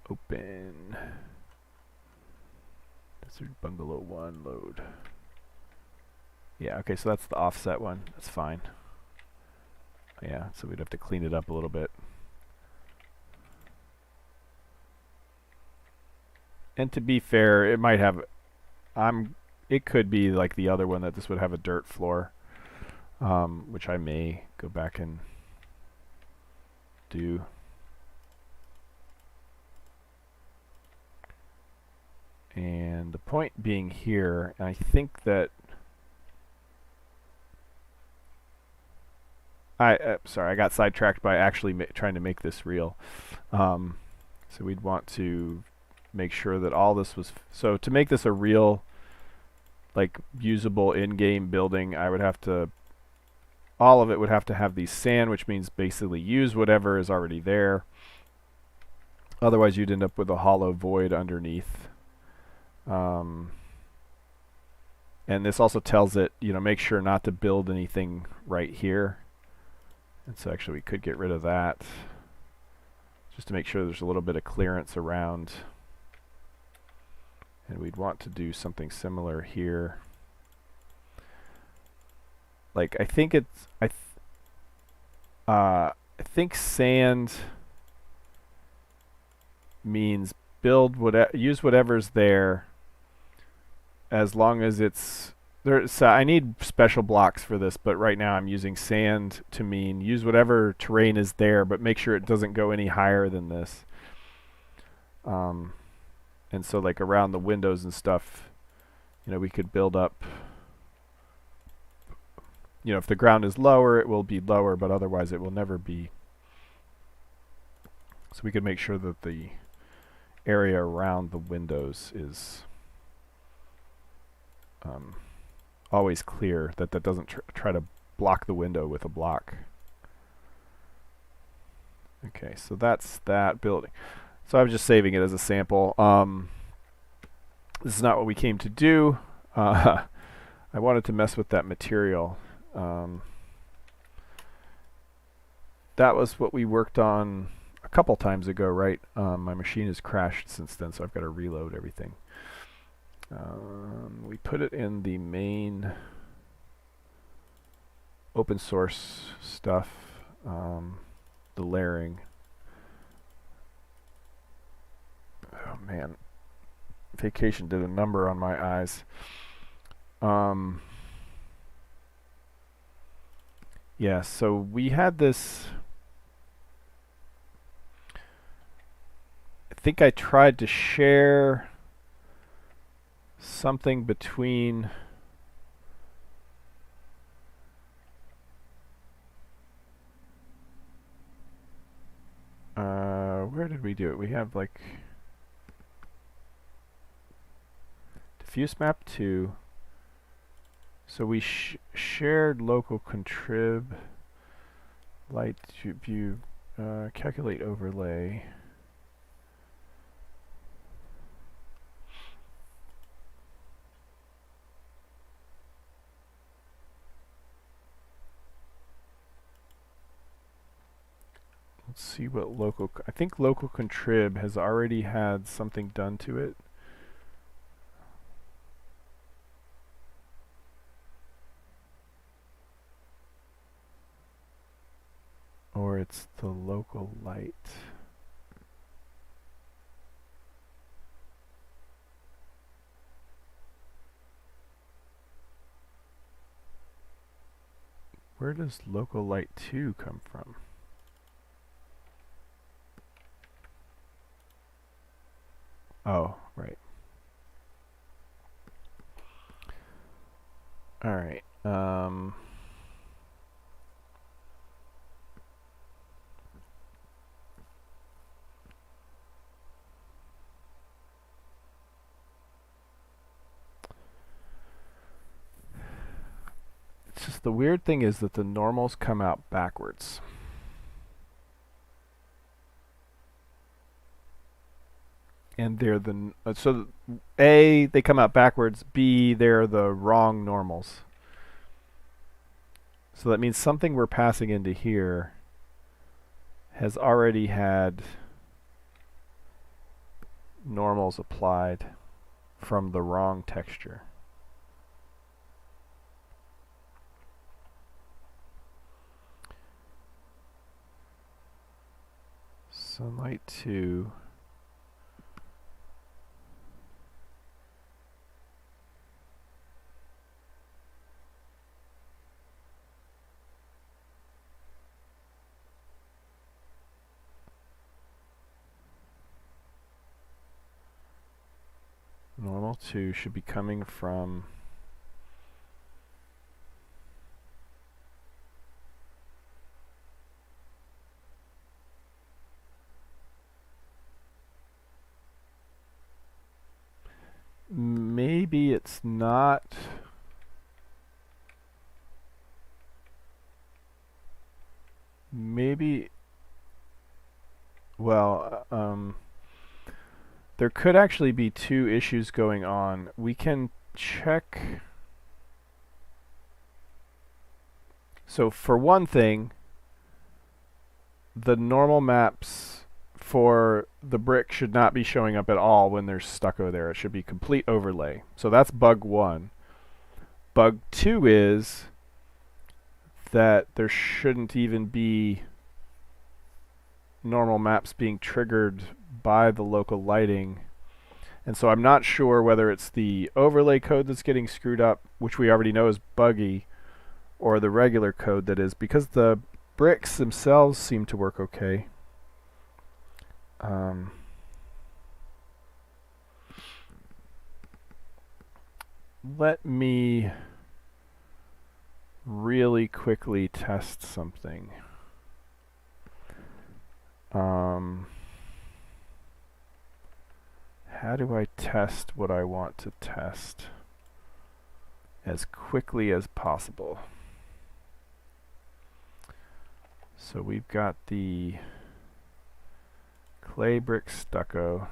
Open. Desert Bungalow 1 load. Yeah, okay, so that's the offset one. That's fine. Yeah, so we'd have to clean it up a little bit. And to be fair, it might have... it could be like the other one that this would have a dirt floor, which I may go back and do. And the point being here, and I think that sorry, I got sidetracked by actually trying to make this real. So we'd want to make sure that all this was so to make this a real like usable in-game building, I would have to all of it would have to have these sand, which means basically use whatever is already there. Otherwise you'd end up with a hollow void underneath. And this also tells it, make sure not to build anything right here. And so actually we could get rid of that just to make sure there's a little bit of clearance around. And we'd want to do something similar here. Like I think it's I think sand means use whatever's there as long as it's there. So I need special blocks for this, but right now I'm using sand to mean use whatever terrain is there, but make sure it doesn't go any higher than this. And so like around the windows and stuff, we could build up, if the ground is lower, it will be lower, but otherwise it will never be. So we could make sure that the area around the windows is always clear, that doesn't try to block the window with a block. Okay, so that's that building. So I was just saving it as a sample. This is not what we came to do. I wanted to mess with that material. That was what we worked on a couple times ago, right? My machine has crashed since then, so I've got to reload everything. We put it in the main open source stuff, the layering. Oh man, vacation did a number on my eyes. Yeah, so we had this. I think I tried to share something between where did we do it? We have like diffuse map 2. So we shared local contrib, light view, calculate overlay. Let's see what local, I think local contrib has already had something done to it. Or it's the local light. Where does local light 2 come from? Oh, right. All right. It's just the weird thing is that the normals come out backwards. And they're the so A, they come out backwards. B, they're the wrong normals. So that means something we're passing into here has already had normals applied from the wrong texture. Sunlight 2. Normal 2 should be coming from maybe it's not. Maybe, well, there could actually be two issues going on. We can check. So for one thing, the normal maps for the brick should not be showing up at all when there's stucco there. It should be complete overlay. So that's bug one. Bug two is that there shouldn't even be normal maps being triggered by the local lighting. And so I'm not sure whether it's the overlay code that's getting screwed up, which we already know is buggy, or the regular code that is, because the bricks themselves seem to work okay. Let me really quickly test something. How do I test what I want to test as quickly as possible? So we've got the clay brick stucco.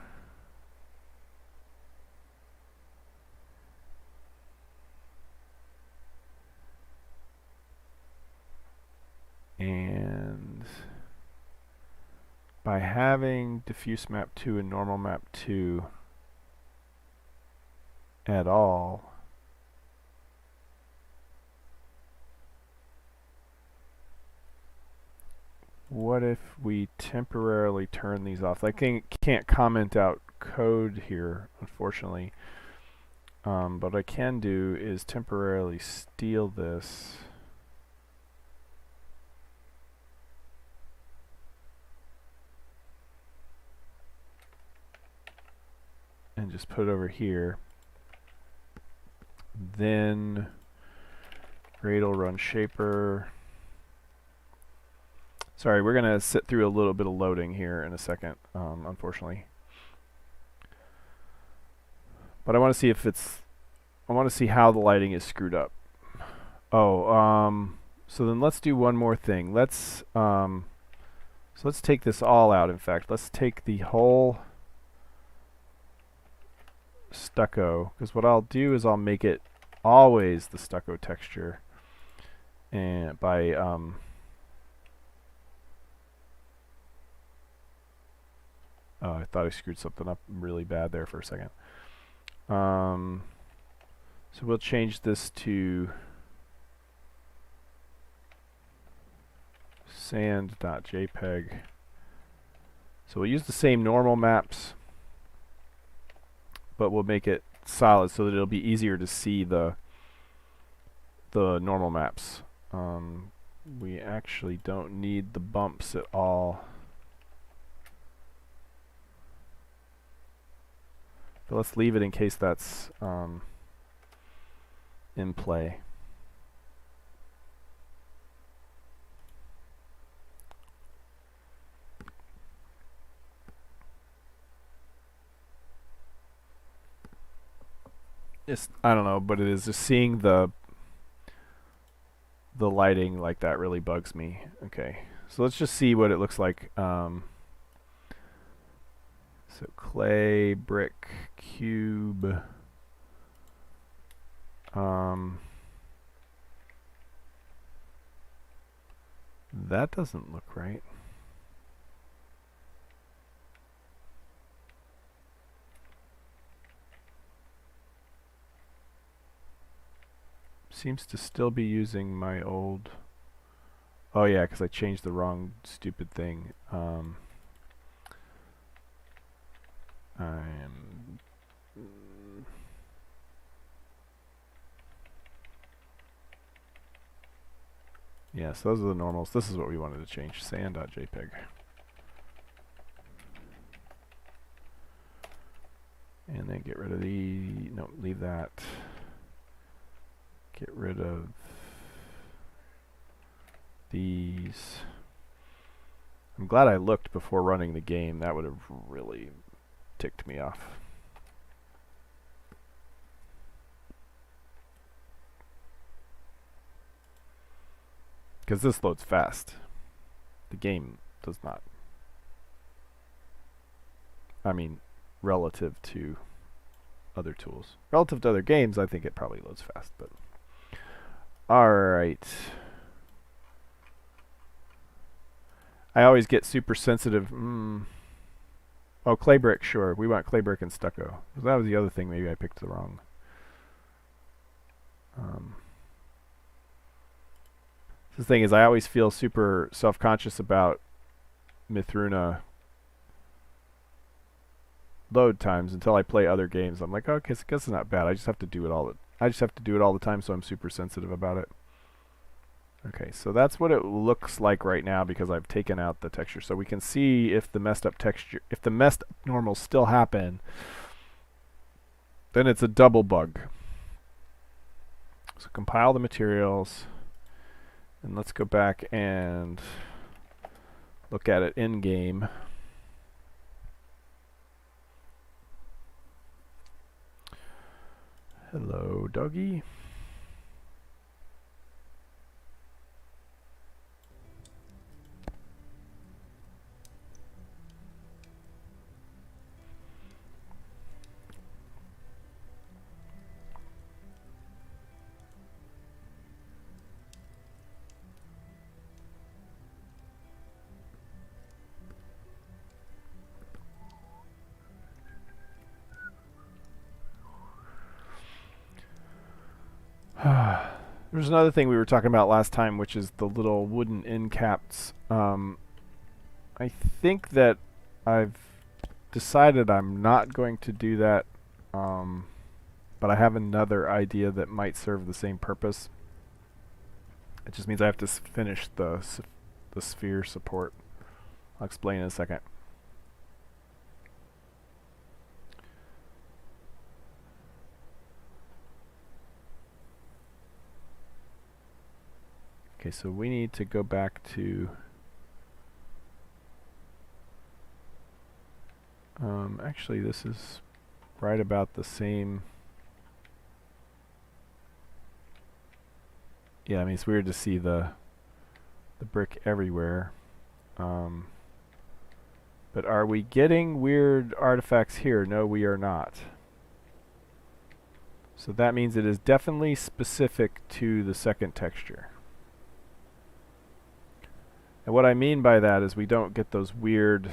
And by having diffuse map 2 and normal map 2 at all, what if we temporarily turn these off? I can't comment out code here, unfortunately. But what I can do is temporarily steal this. And just put it over here. Then Gradle run shaper. Sorry, we're gonna sit through a little bit of loading here in a second, unfortunately. But I want to see if it's. I want to see how the lighting is screwed up. Oh, so then let's do one more thing. So let's take this all out. In fact, let's take the whole stucco, because what I'll do is I'll make it always the stucco texture, and by oh, I thought I screwed something up really bad there for a second. So we'll change this to sand.jpg. So we'll use the same normal maps, but we'll make it solid so that it'll be easier to see the normal maps. We actually don't need the bumps at all. But let's leave it in case that's in play. I don't know, but it is just seeing the lighting like that really bugs me. Okay, so let's just see what it looks like. So clay, brick, cube. That doesn't look right. Seems to still be using my old. Oh yeah, because I changed the wrong stupid thing. Yes, those are the normals. This is what we wanted to change. Sand.jpg. And then get rid of the. No, leave that. Get rid of these. I'm glad I looked before running the game. That would have really ticked me off. because this loads fast. The game does not. I mean, relative to other tools. Relative to other games, I think it probably loads fast, but alright. I always get super sensitive. Oh, clay brick, sure. We want clay brick and stucco. That was the other thing. Maybe I picked the wrong. The thing is, I always feel super self-conscious about Mythruna load times until I play other games. I'm like, okay, I guess it's not bad. I just have to do it all. I just have to do it all the time, so I'm super sensitive about it. Okay, so that's what it looks like right now because I've taken out the texture. So we can see if the messed up texture, if the messed up normals still happen, then it's a double bug. So compile the materials, and let's go back and look at it in game. Hello, doggy. There's another thing we were talking about last time, which is the little wooden end caps. I think that I've decided I'm not going to do that, but I have another idea that might serve the same purpose. It just means I have to finish the sphere support. I'll explain in a second. Okay, so we need to go back to actually this is right about the same. Yeah, I mean it's weird to see the brick everywhere. But are we getting weird artifacts here? No, we are not. So that means it is definitely specific to the second texture. And what I mean by that is we don't get those weird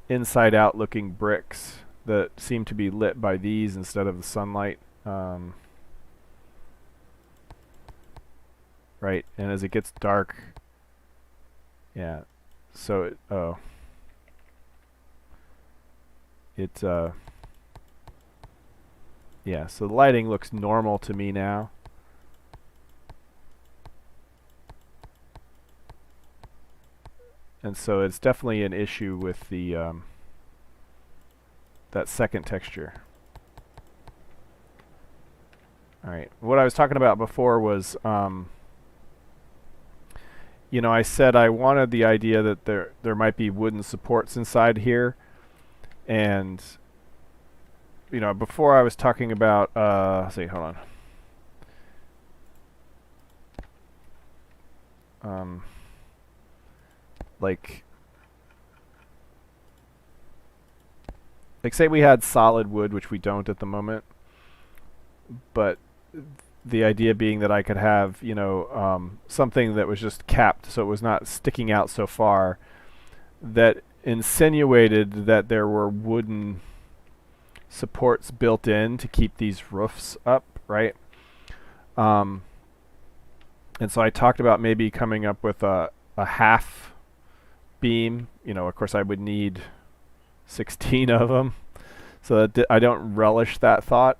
inside out looking bricks that seem to be lit by these instead of the sunlight. Right, and as it gets dark, yeah, so yeah, so the lighting looks normal to me now. And so it's definitely an issue with the that second texture. Alright, what I was talking about before was you know, I said I wanted the idea that there might be wooden supports inside here, and you know, before I was talking about let's see, hold on. Like say we had solid wood, which we don't at the moment, but the idea being that I could have, you know, something that was just capped so it was not sticking out so far, that insinuated that there were wooden supports built in to keep these roofs up, right? And so I talked about maybe coming up with a half beam. You know, of course I would need 16 of them, so that I don't relish that thought.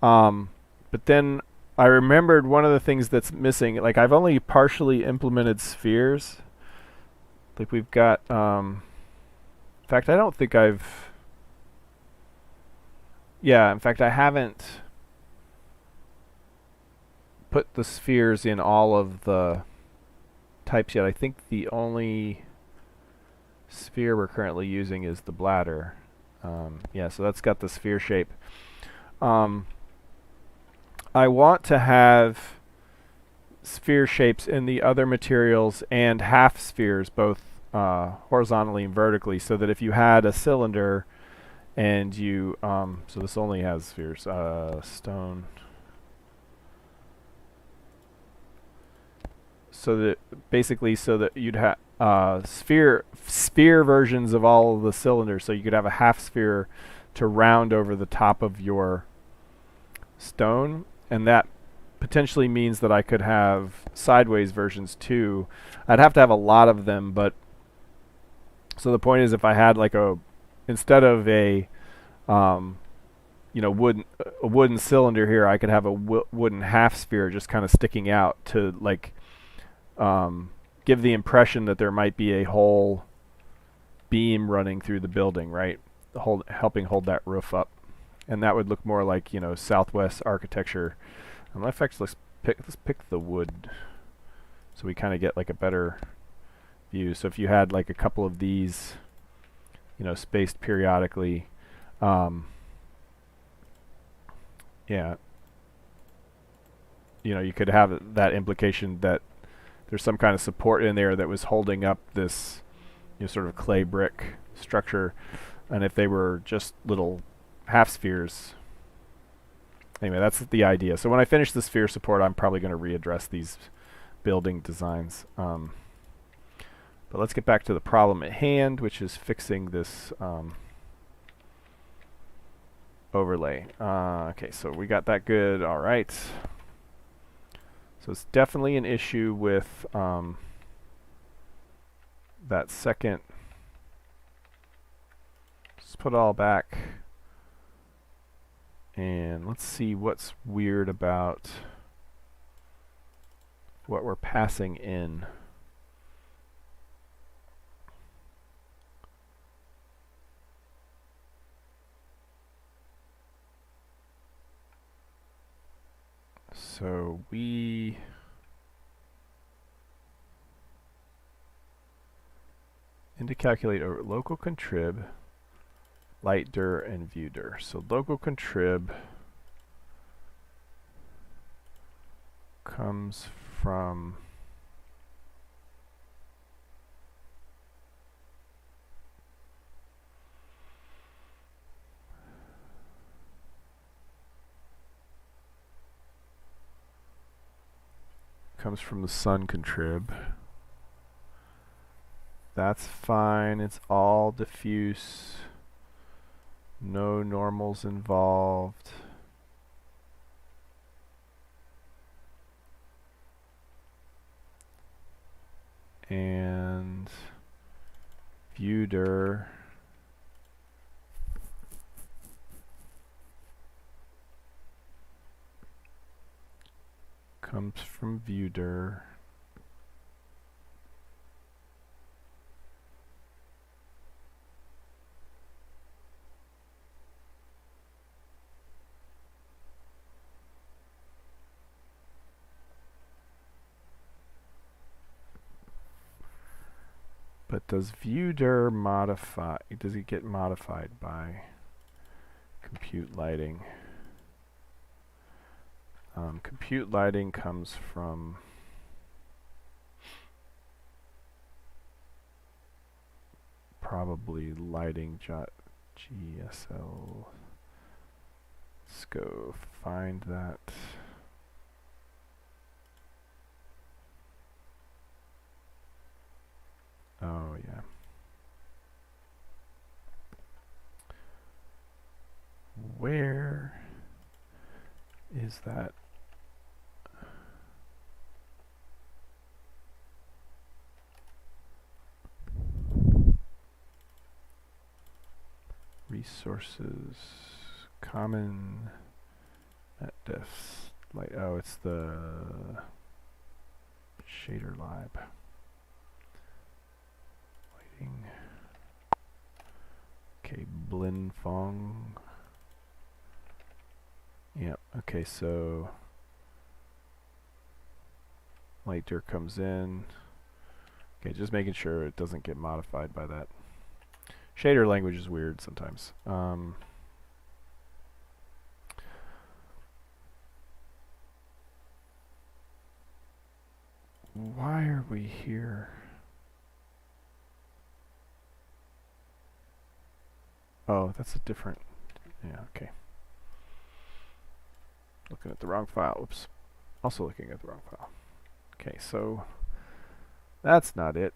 But then I remembered one of the things that's missing. Like, I've only partially implemented spheres. Like, we've got in fact I don't think I've in fact I haven't put the spheres in all of the types yet. I think the only sphere we're currently using is the bladder. Yeah, so that's got the sphere shape. I want to have sphere shapes in the other materials and half spheres, both horizontally and vertically, so that if you had a cylinder and you, so this only has spheres, stone. So that basically, so that you'd have sphere versions of all of the cylinders, so you could have a half sphere to round over the top of your stone, and that potentially means that I could have sideways versions too. I'd have to have a lot of them, but so the point is, if I had like instead of a wooden cylinder here, I could have a wooden half sphere just kind of sticking out to like give the impression that there might be a whole beam running through the building, right? Helping hold that roof up, and that would look more like Southwest architecture. Let's pick the wood, so we kind of get like a better view. So if you had like a couple of these, spaced periodically, yeah, you could have that implication that there's some kind of support in there that was holding up this sort of clay brick structure, and if they were just little half spheres. Anyway, that's the idea. So when I finish the sphere support, I'm probably going to readdress these building designs. But let's get back to the problem at hand, which is fixing this overlay. Okay, so we got that good. All right. So it's definitely an issue with that second. Let's put it all back. And let's see what's weird about what we're passing in. So we need to calculate a local contrib, light dir, and view dir. So local contrib comes from the sun contrib. That's fine. It's all diffuse. No normals involved. And view dir comes from view dir. But does view dir modify? Does it get modified by compute lighting? Compute lighting comes from probably lighting GSL. Let's go find that. Oh yeah. Where is that? Resources, common at defs, light. Oh, it's the shader lib. Lighting. Okay, Blin Fong. Yep. Okay, so light dir comes in. Okay, just making sure it doesn't get modified by that. Shader language is weird sometimes. Why are we here? Oh, that's a different... Yeah, okay. Looking at the wrong file. Oops. Also looking at the wrong file. Okay, so that's not it.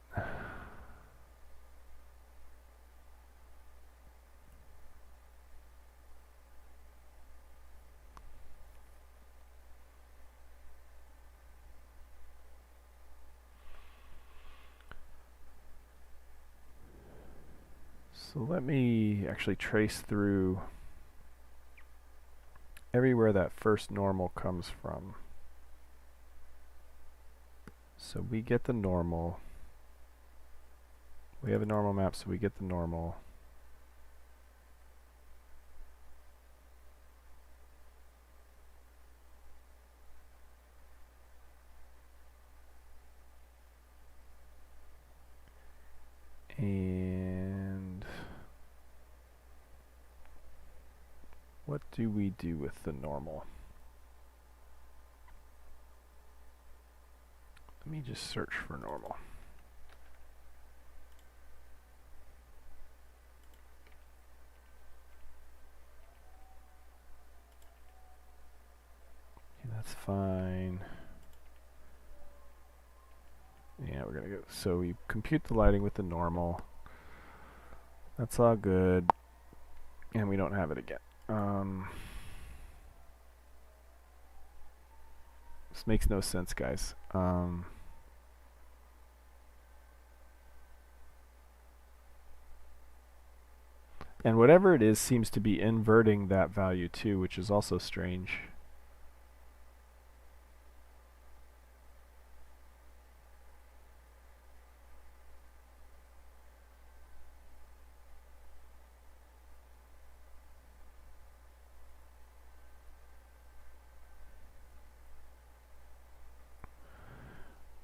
So let me actually trace through everywhere that first normal comes from. So we get the normal. We have a normal map, so we get the normal. And what do we do with the normal? Let me just search for normal. Okay, that's fine. Yeah, we're gonna go. So we compute the lighting with the normal. That's all good. And we don't have it again. This makes no sense, guys. And whatever it is seems to be inverting that value too, which is also strange.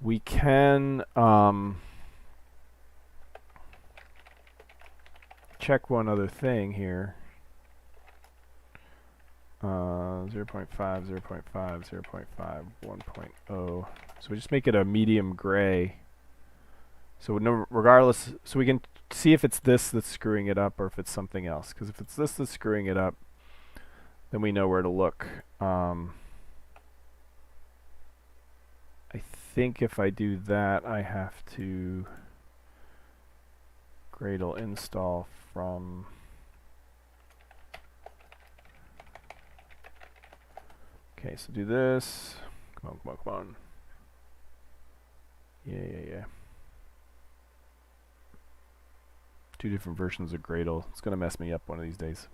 We can check one other thing here. 0.5, 0.5, 0.5, 1.0. So we just make it a medium gray. So no, regardless, so we can see if it's this that's screwing it up or if it's something else. Because if it's this that's screwing it up, then we know where to look. I think if I do that, I have to Gradle install from okay, so do this. Come on, come on, come on. Yeah. Two different versions of Gradle. It's gonna mess me up one of these days.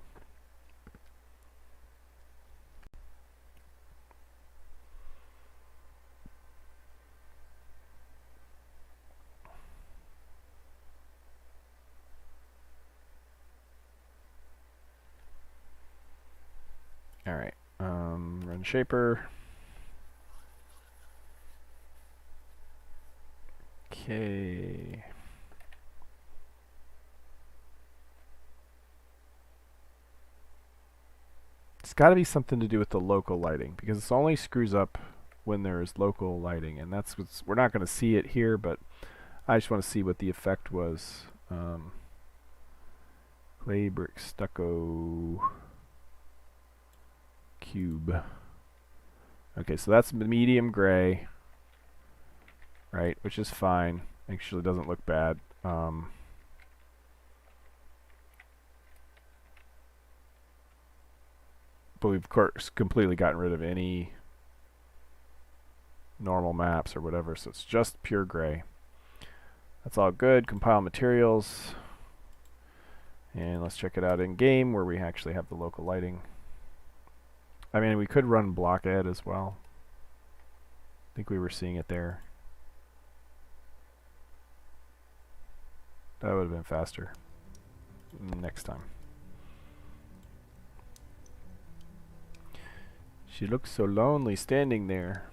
Alright, run shaper. Okay. It's got to be something to do with the local lighting, because it only screws up when there's local lighting, and that's what's, we're not going to see it here, but I just want to see what the effect was. Clay, brick, stucco, cube. Okay, so that's medium gray, right, which is fine. Actually doesn't look bad. But we've of course completely gotten rid of any normal maps or whatever, so it's just pure gray. That's all good. Compile materials, and let's check it out in game where we actually have the local lighting. I mean, we could run blockhead as well. I think we were seeing it there. That would have been faster next time. She looks so lonely standing there.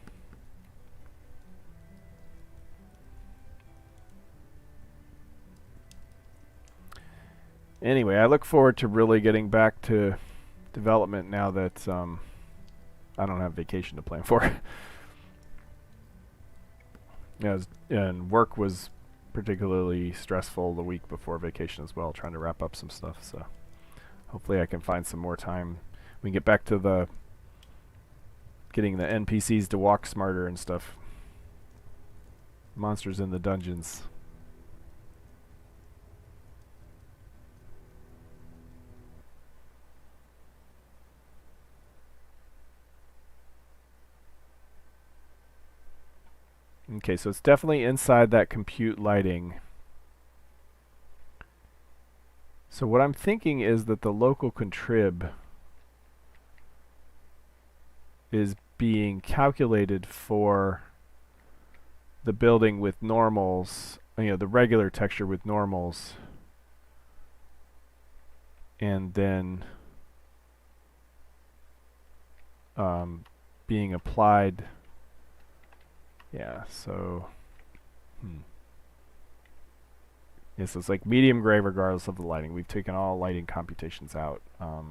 Anyway, I look forward to really getting back to development now that I don't have vacation to plan for. Yeah, and work was particularly stressful the week before vacation as well, trying to wrap up some stuff. So hopefully I can find some more time. We can get back to the getting the NPCs to walk smarter and stuff. Monsters in the dungeons. Okay, so it's definitely inside that compute lighting. So what I'm thinking is that the local contrib is being calculated for the building with normals, the regular texture with normals, and then being applied. Yeah, so yeah, so it's like medium gray regardless of the lighting. We've taken all lighting computations out. Let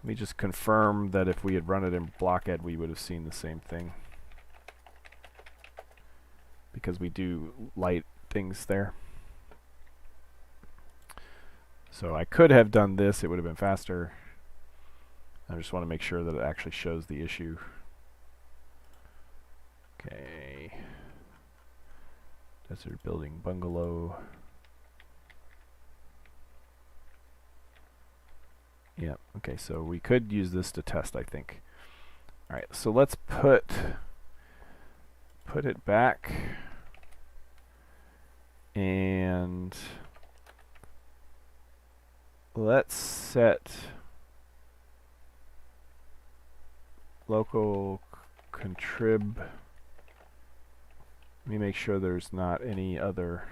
me just confirm that if we had run it in Blocked, we would have seen the same thing, because we do light things there. So I could have done this, it would have been faster. I just want to make sure that it actually shows the issue. Okay. Desert building bungalow. Yeah, okay, so we could use this to test, I think. Alright, so let's put it back. And let's set local contrib. Let me make sure there's not any other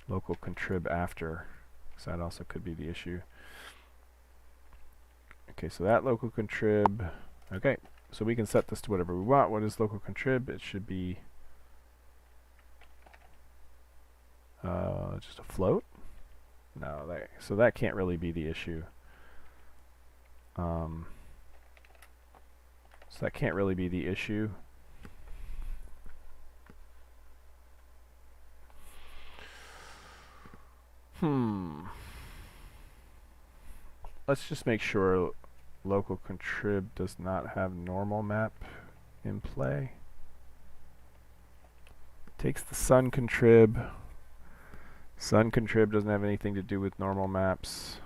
local contrib after, because that also could be the issue. Okay, so that local contrib. Okay, so we can set this to whatever we want. What is local contrib? It should be just a float. No, so that can't really be the issue. So that can't really be the issue. Let's just make sure local contrib does not have normal map in play. Takes the sun contrib. Sun contrib doesn't have anything to do with normal maps.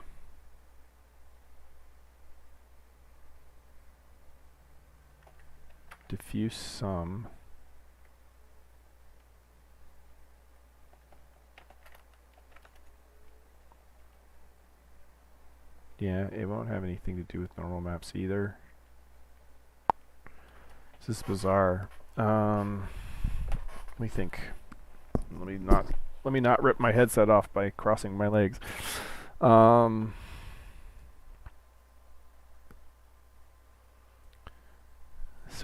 Diffuse sum. Yeah, it won't have anything to do with normal maps either. This is bizarre. Let me think. Let me not rip my headset off by crossing my legs. So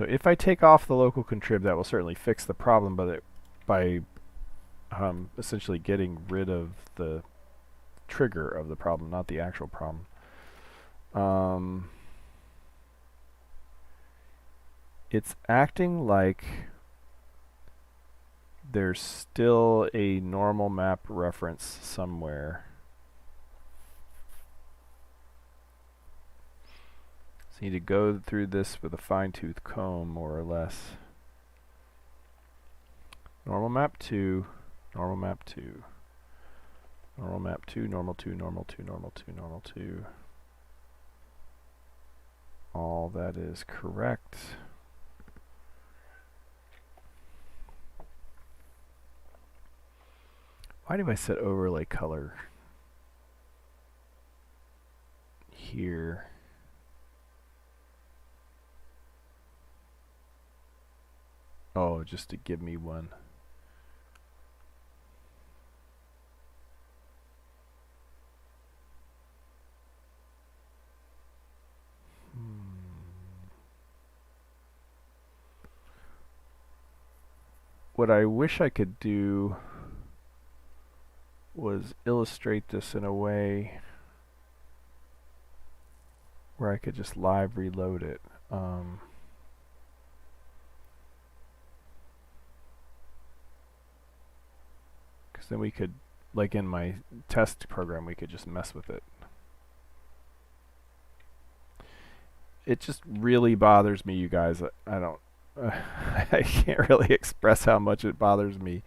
if I take off the local contrib, that will certainly fix the problem, but by essentially getting rid of the trigger of the problem, not the actual problem. It's acting like there's still a normal map reference somewhere. So you need to go through this with a fine-tooth comb, more or less. Normal map 2, normal map 2. Normal map 2, normal 2, normal 2, normal 2, normal 2. All that is correct. Why do I set overlay color here? Oh, just to give me one. What I wish I could do was illustrate this in a way where I could just live reload it. Because then we could, like in my test program, we could just mess with it. It just really bothers me, you guys. I don't, I can't really express how much it bothers me.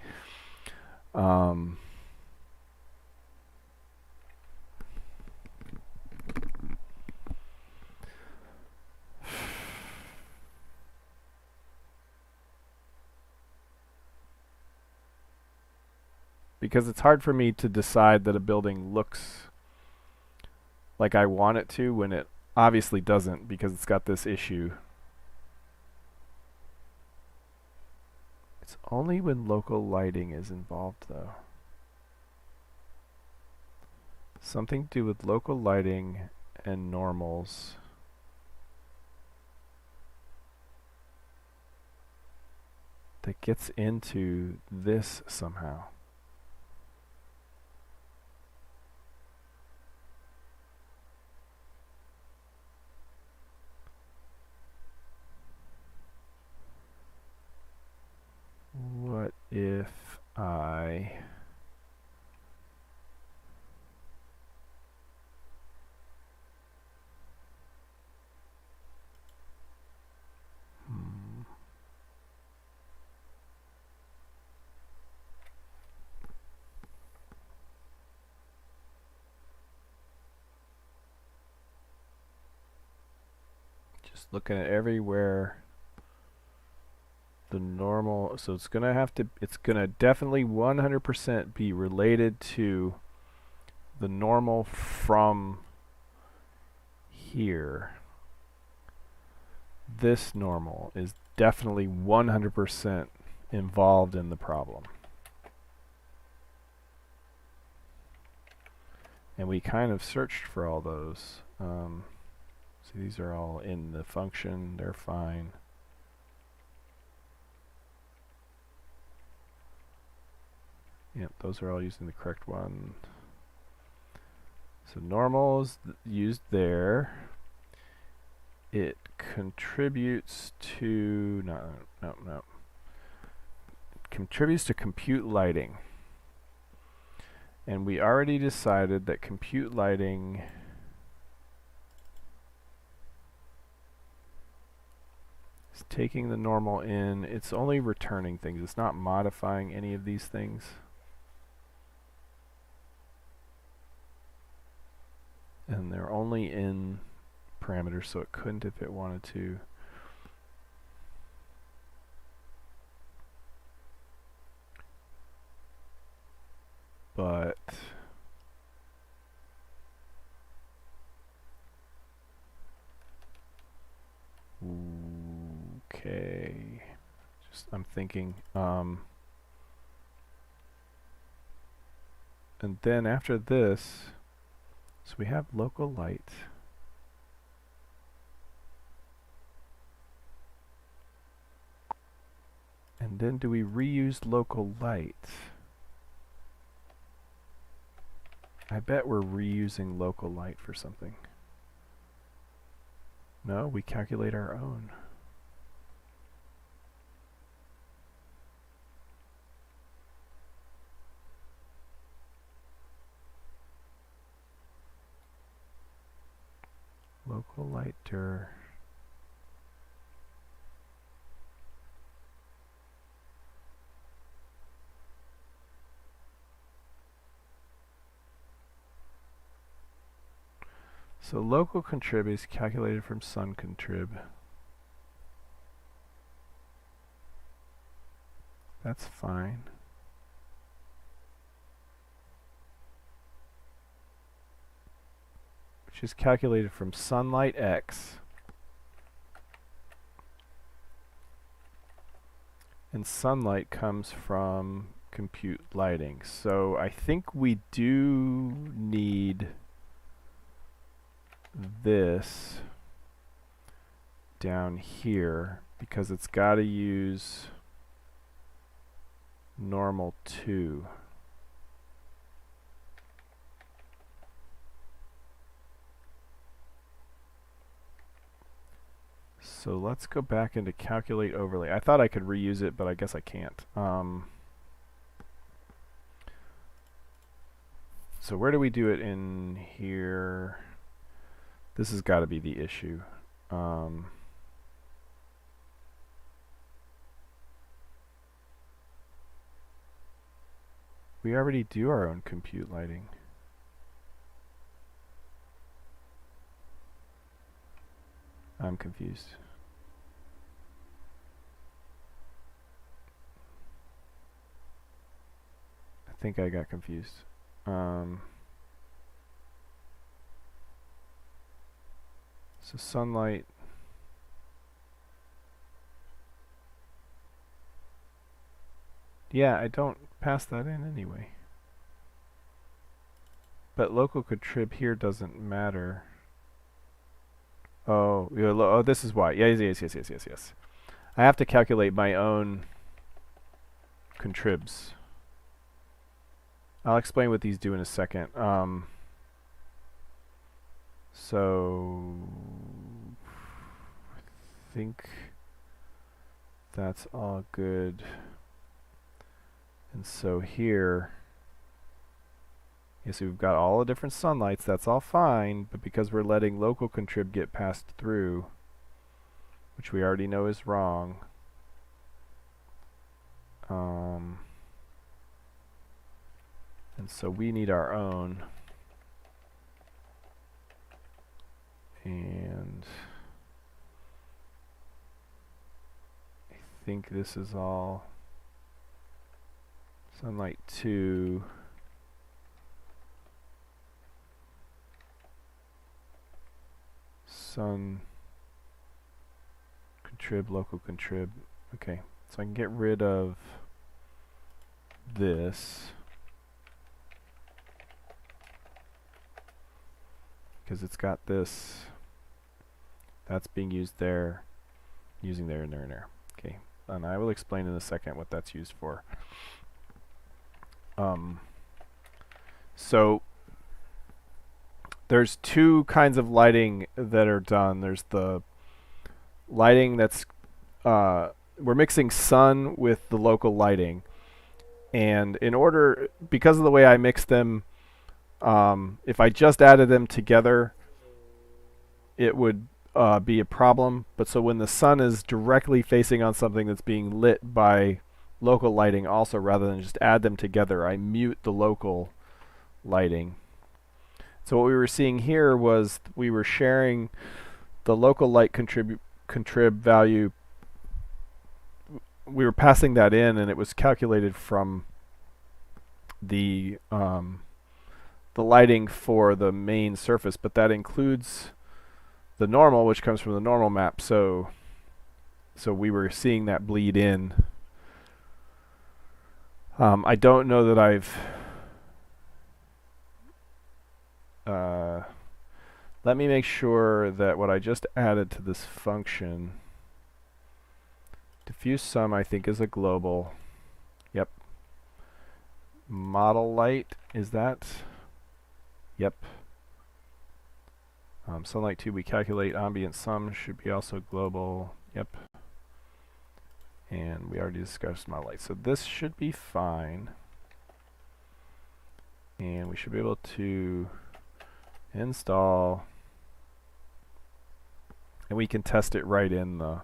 Because it's hard for me to decide that a building looks like I want it to when it obviously doesn't, because it's got this issue. It's only when local lighting is involved, though. Something to do with local lighting and normals. That gets into this somehow. What if I just looking at everywhere the normal, so it's gonna definitely 100% be related to the normal from here. This normal is definitely 100% involved in the problem. And we kind of searched for all those. See, these are all in the function, they're fine. Yep, those are all using the correct one. So normal is used there. It contributes to no. Contributes to compute lighting. And we already decided that compute lighting is taking the normal in. It's only returning things. It's not modifying any of these things. And they're only in parameters, so it couldn't if it wanted to. But okay, just I'm thinking. And then after this, so we have local light. And then do we reuse local light? I bet we're reusing local light for something. No, we calculate our own. Local light dir. So local contrib is calculated from sun contrib. That's fine. Which is calculated from sunlight x. And sunlight comes from compute lighting. So I think we do need this down here because it's got to use normal 2. So let's go back into calculate overlay. I thought I could reuse it, but I guess I can't. So where do we do it in here? This has got to be the issue. We already do our own compute lighting. I'm confused. I think I got confused. So sunlight. Yeah, I don't pass that in anyway. But local contrib here doesn't matter. Oh, oh, this is why. Yes. I have to calculate my own contribs. I'll explain what these do in a second. So I think that's all good. And so here, yes, we've got all the different sunlights. That's all fine, but because we're letting local contrib get passed through, which we already know is wrong. And so we need our own. And I think this is all sunlight 2. Sun contrib, local contrib. Okay, so I can get rid of this because it's got this. That's being used there, using there and there and there. Okay, and I will explain in a second what that's used for. So there's two kinds of lighting that are done. There's the lighting that's we're mixing sun with the local lighting, and in order, because of the way I mix them, if I just added them together, it would be a problem. But so when the sun is directly facing on something that's being lit by local lighting also, rather than just add them together, I mute the local lighting. So what we were seeing here was we were sharing the local light contrib value. We were passing that in, and it was calculated from the lighting for the main surface, but that includes the normal, which comes from the normal map. So we were seeing that bleed in. I don't know that I've let me make sure that what I just added to this function, diffuse sum, I think is a global. Yep. Model light, is that? Yep. Sunlight 2, we calculate ambient sum, should be also global. Yep. And we already discussed model light. So this should be fine. And we should be able to install, and we can test it right in the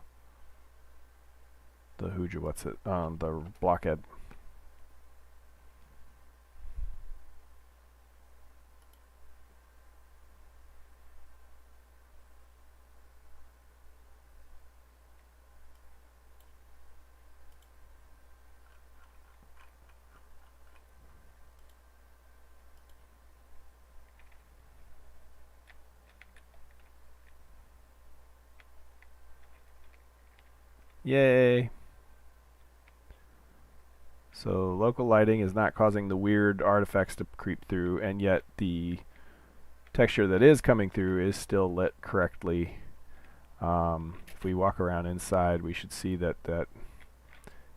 Hooja, the blockhead. Yay! So local lighting is not causing the weird artifacts to creep through, and yet the texture that is coming through is still lit correctly. If we walk around inside, we should see that that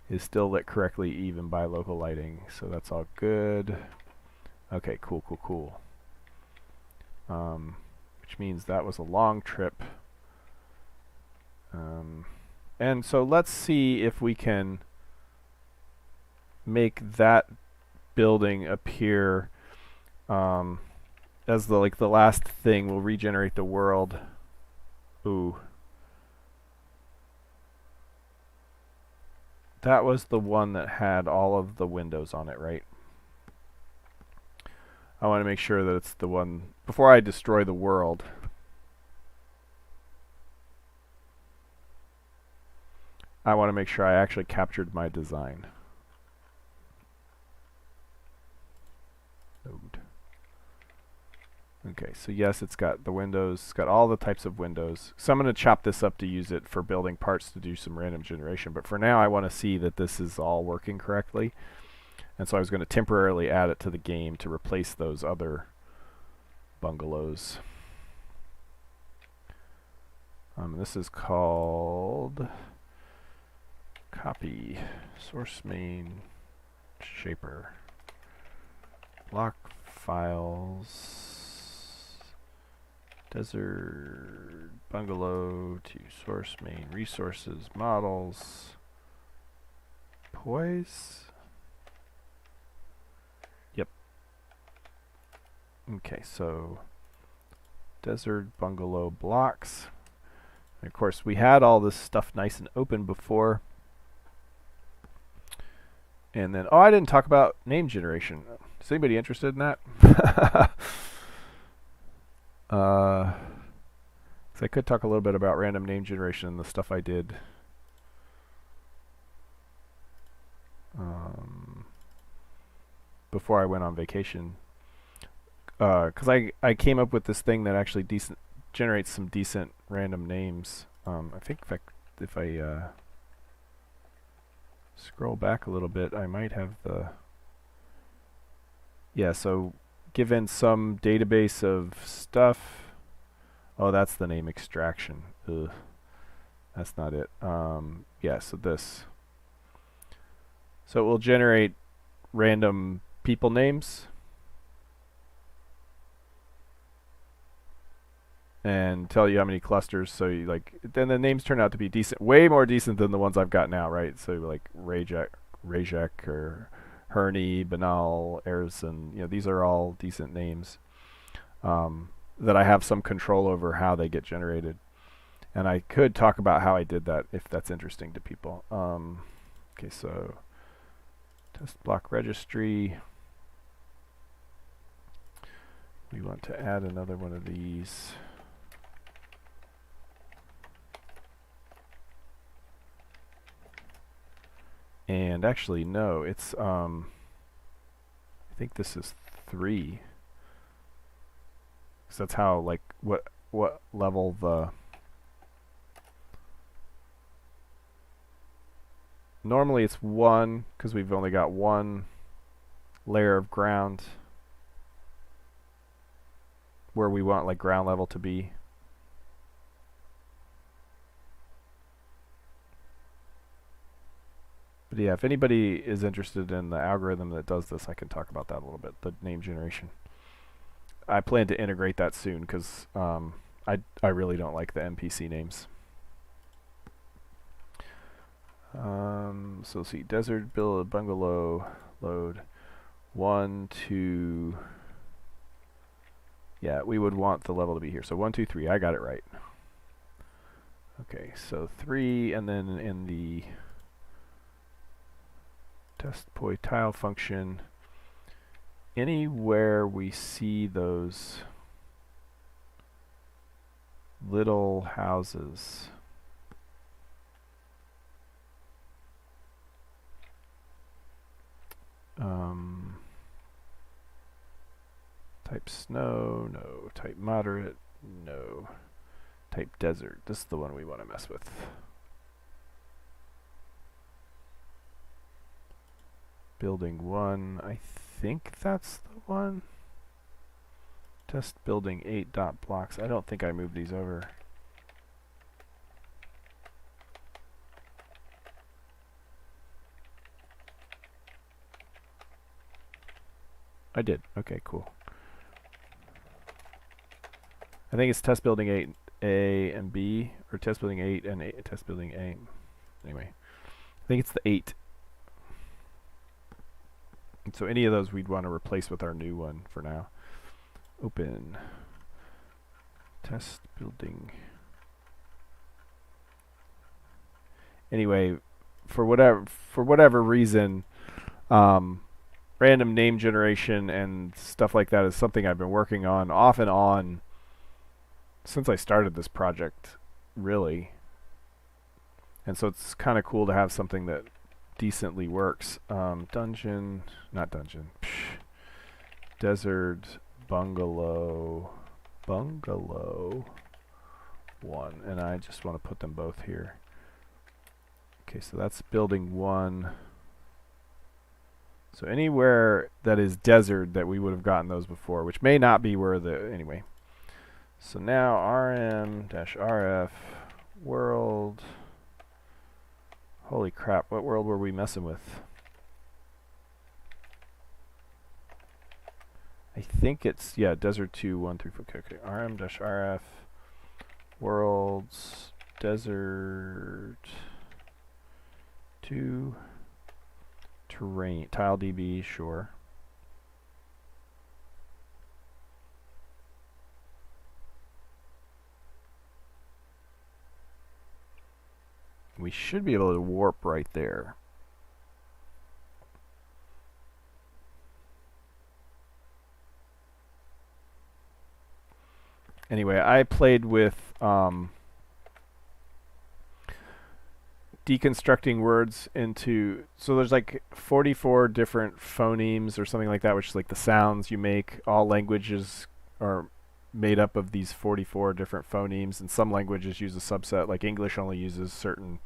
is still lit correctly even by local lighting. So that's all good. Okay, cool. Which means that was a long trip. And so let's see if we can make that building appear as the last thing, we'll regenerate the world. Ooh. That was the one that had all of the windows on it, right? I want to make sure that it's the one before I destroy the world. I want to make sure I actually captured my design. Node. Okay, so yes, it's got the windows, it's got all the types of windows. So I'm going to chop this up to use it for building parts to do some random generation. But for now, I want to see that this is all working correctly. And so I was going to temporarily add it to the game to replace those other bungalows. This is called copy source main shaper block files desert bungalow to source main resources models poise. Yep. Okay, so desert bungalow blocks. And of course, we had all this stuff nice and open before. And then, oh, I didn't talk about name generation. Is anybody interested in that? So I could talk a little bit about random name generation and the stuff I did. Before I went on vacation. Because I came up with this thing that actually generates some decent random names. I think if I scroll back a little bit, I might have the... Yeah, so given some database of stuff... Oh, that's the name extraction. Ugh. That's not it. Yeah, so this. So it will generate random people names. And tell you how many clusters, so you then the names turn out to be decent, way more decent than the ones I've got now, right? So like Rajek or Herney, Banal, Erzen, these are all decent names that I have some control over how they get generated. And I could talk about how I did that if that's interesting to people. Okay, so test block registry. We want to add another one of these. And actually, no, it's, I think this is 3. So that's how, what level the... Normally it's 1, because we've only got 1 layer of ground where we want, ground level to be. But yeah, if anybody is interested in the algorithm that does this, I can talk about that a little bit, the name generation. I plan to integrate that soon because I really don't like the NPC names. So let's see, desert build bungalow load 1, 2. Yeah, we would want the level to be here. So 1, 2, 3. I got it right. Okay, so 3, and then in the test poi tile function, anywhere we see those little houses, type snow, no. Type moderate, no. Type desert, this is the one we want to mess with. Building 1, I think that's the one. Test building 8 dot blocks. I don't think I moved these over. I did. Okay, cool. I think it's test building 8 A and B, or test building 8 and test building A. Anyway, I think it's the 8. So any of those we'd want to replace with our new one for now. Open. Test building. Anyway, for whatever reason, random name generation and stuff like that is something I've been working on off and on since I started this project, really. And so it's kind of cool to have something that decently works. Dungeon, not dungeon. Desert bungalow 1, and I just want to put them both here. Okay, so that's building 1. So anywhere that is desert that we would have gotten those before, which may not be where the, anyway. So now rm-rf world. Holy crap, what world were we messing with? I think it's, yeah, desert 2, 1 through 4. Okay, rm-rf worlds desert 2 terrain tile db, sure. We should be able to warp right there. Anyway, I played with deconstructing words into, so there's like 44 different phonemes or something like that, which is like the sounds you make. All languages are made up of these 44 different phonemes, and some languages use a subset, like English only uses certain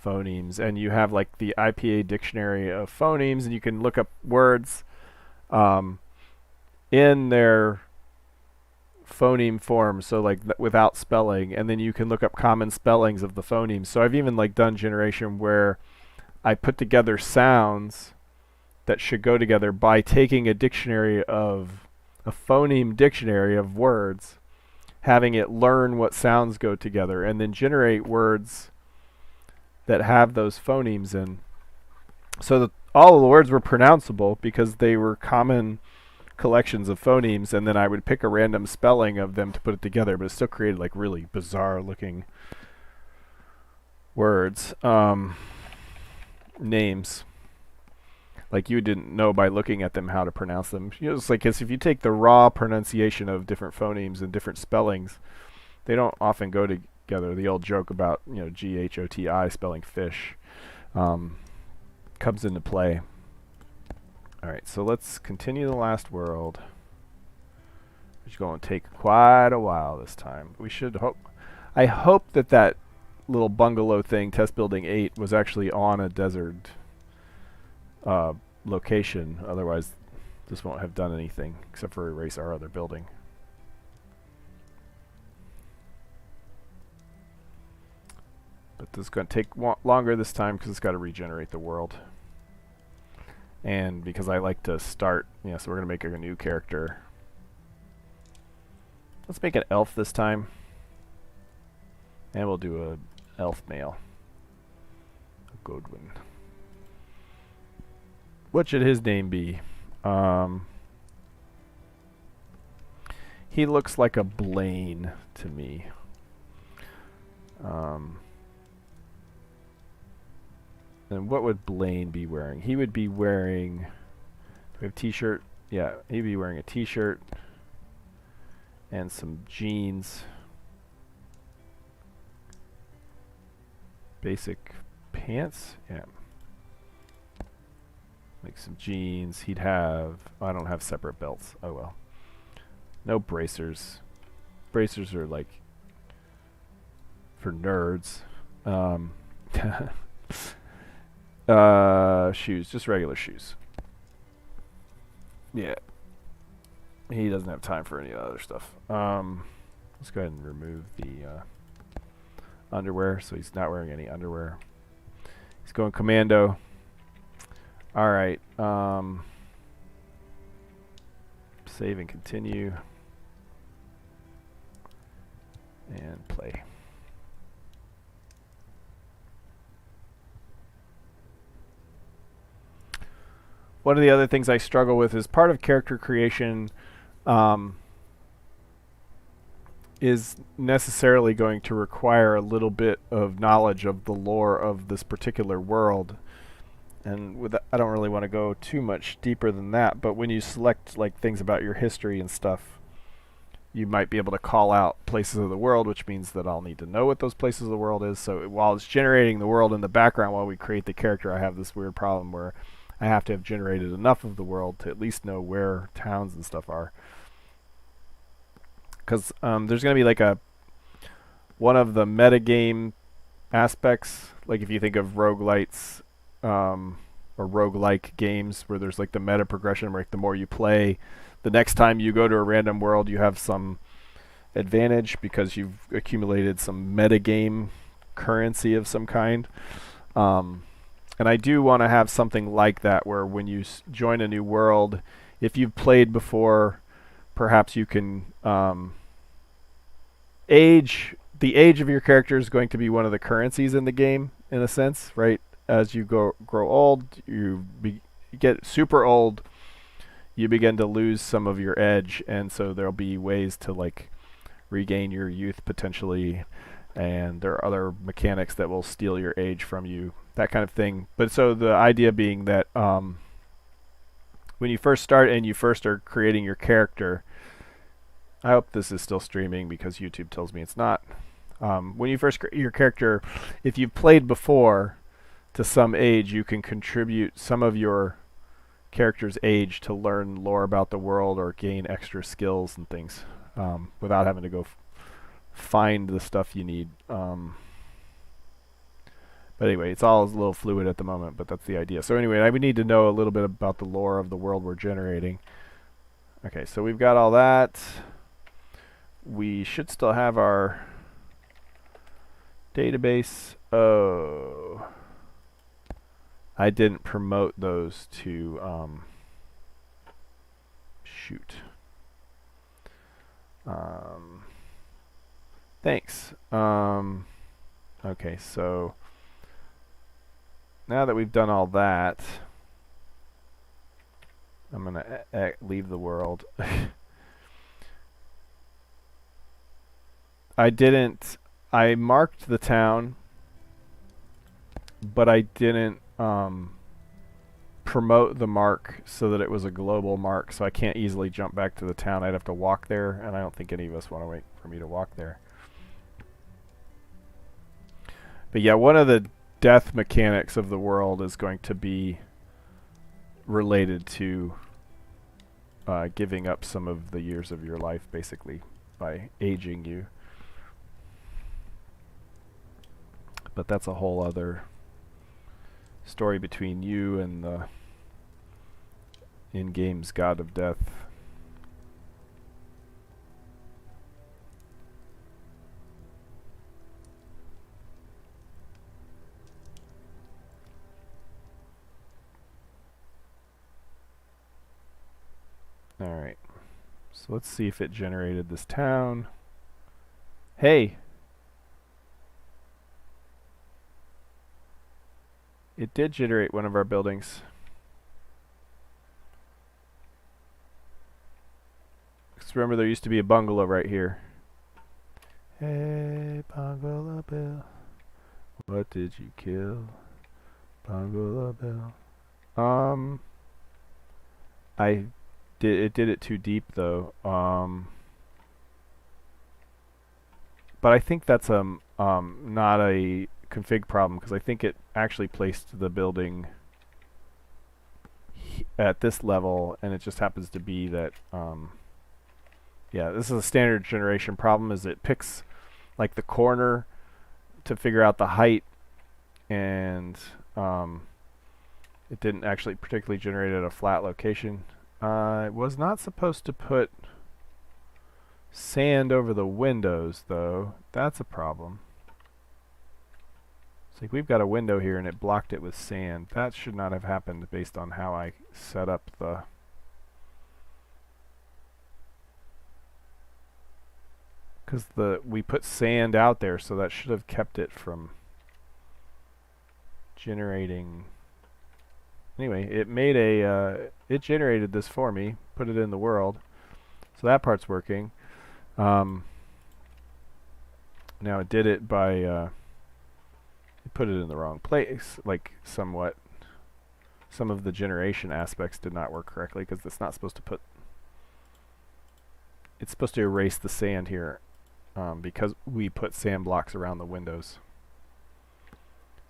phonemes. And you have like the IPA dictionary of phonemes, and you can look up words in their phoneme form, so like without spelling, and then you can look up common spellings of the phonemes. So I've even like done generation where I put together sounds that should go together by taking a dictionary of a phoneme dictionary of words, having it learn what sounds go together, and then generate words that have those phonemes in, so that all of the words were pronounceable because they were common collections of phonemes, and then I would pick a random spelling of them to put it together, but it still created like really bizarre looking words. Names, like you didn't know by looking at them how to pronounce them. You know, it's like if you take the raw pronunciation of different phonemes and different spellings, they don't often go together. The old joke about, you know, GHOTI spelling fish comes into play. Alright, so let's continue the last world, which is going to take quite a while this time. We should hope, I hope that that little bungalow thing, test building 8, was actually on a desert location. Otherwise, this won't have done anything except for erase our other building. But this is going to take longer this time because it's got to regenerate the world. And because I like to start, yeah, so we're going to make a new character. Let's make an elf this time. And we'll do a elf male. A good one. What should his name be? He looks like a Blaine to me. And what would Blaine be wearing? He would be wearing, do we have a t-shirt? Yeah, he'd be wearing a t-shirt and some jeans. Basic pants? Yeah. Like some jeans. He'd have, I don't have separate belts. Oh well. No bracers. Bracers are like for nerds. Shoes, just regular shoes. Yeah. He doesn't have time for any other stuff. Let's go ahead and remove the underwear, so he's not wearing any underwear. He's going commando. Alright. Save and continue. And play. One of the other things I struggle with is part of character creation. um, is necessarily going to require a little bit of knowledge of the lore of this particular world. And with that, I don't really want to go too much deeper than that, but when you select like things about your history and stuff, you might be able to call out places of the world, which means that I'll need to know what those places of the world is. So while it's generating the world in the background while we create the character, I have this weird problem where I have to have generated enough of the world to at least know where towns and stuff are. Because there's going to be like one of the metagame aspects, like if you think of roguelites or roguelike games where there's like the meta progression where like the more you play, the next time you go to a random world you have some advantage because you've accumulated some metagame currency of some kind. And I do want to have something like that where when you join a new world, if you've played before, perhaps you can the age of your character is going to be one of the currencies in the game, in a sense, right? As you grow old, you get super old, you begin to lose some of your edge, and so there'll be ways to like regain your youth potentially, and there are other mechanics that will steal your age from you, that kind of thing. But so the idea being that when you first start and you first are creating your character, I hope this is still streaming because YouTube tells me it's not. When you first create your character, if you've played before to some age, you can contribute some of your character's age to learn lore about the world or gain extra skills and things without having to go find the stuff you need. But anyway, it's all a little fluid at the moment, but that's the idea. So anyway, I would need to know a little bit about the lore of the world we're generating. Okay, so we've got all that. We should still have our database. Oh, I didn't promote those to shoot. Thanks. Okay, so now that we've done all that, I'm gonna leave the world. I marked the town, but I didn't promote the mark so that it was a global mark, so I can't easily jump back to the town. I'd have to walk there, and I don't think any of us want to wait for me to walk there. But yeah, one of the death mechanics of the world is going to be related to giving up some of the years of your life, basically, by aging you. But that's a whole other story between you and the in-game's god of death. Alright, so let's see if it generated this town. Hey! It did generate one of our buildings. Because remember, there used to be a bungalow right here. Hey, Bungalow Bill, what did you kill? Bungalow Bill. It did it too deep though. But I think that's not a config problem, because I think it actually placed the building at this level, and it just happens to be that yeah, this is a standard generation problem, is it picks like the corner to figure out the height, and it didn't actually particularly generate at a flat location. It was not supposed to put sand over the windows though. That's a problem. It's like we've got a window here and it blocked it with sand. That should not have happened based on how I set up the... Because we put sand out there, so that should have kept it from generating... Anyway, it made it generated this for me, put it in the world. So that part's working. Now it did it by it put it in the wrong place, like somewhat. Some of the generation aspects did not work correctly because it's not supposed to put. It's supposed to erase the sand here because we put sand blocks around the windows.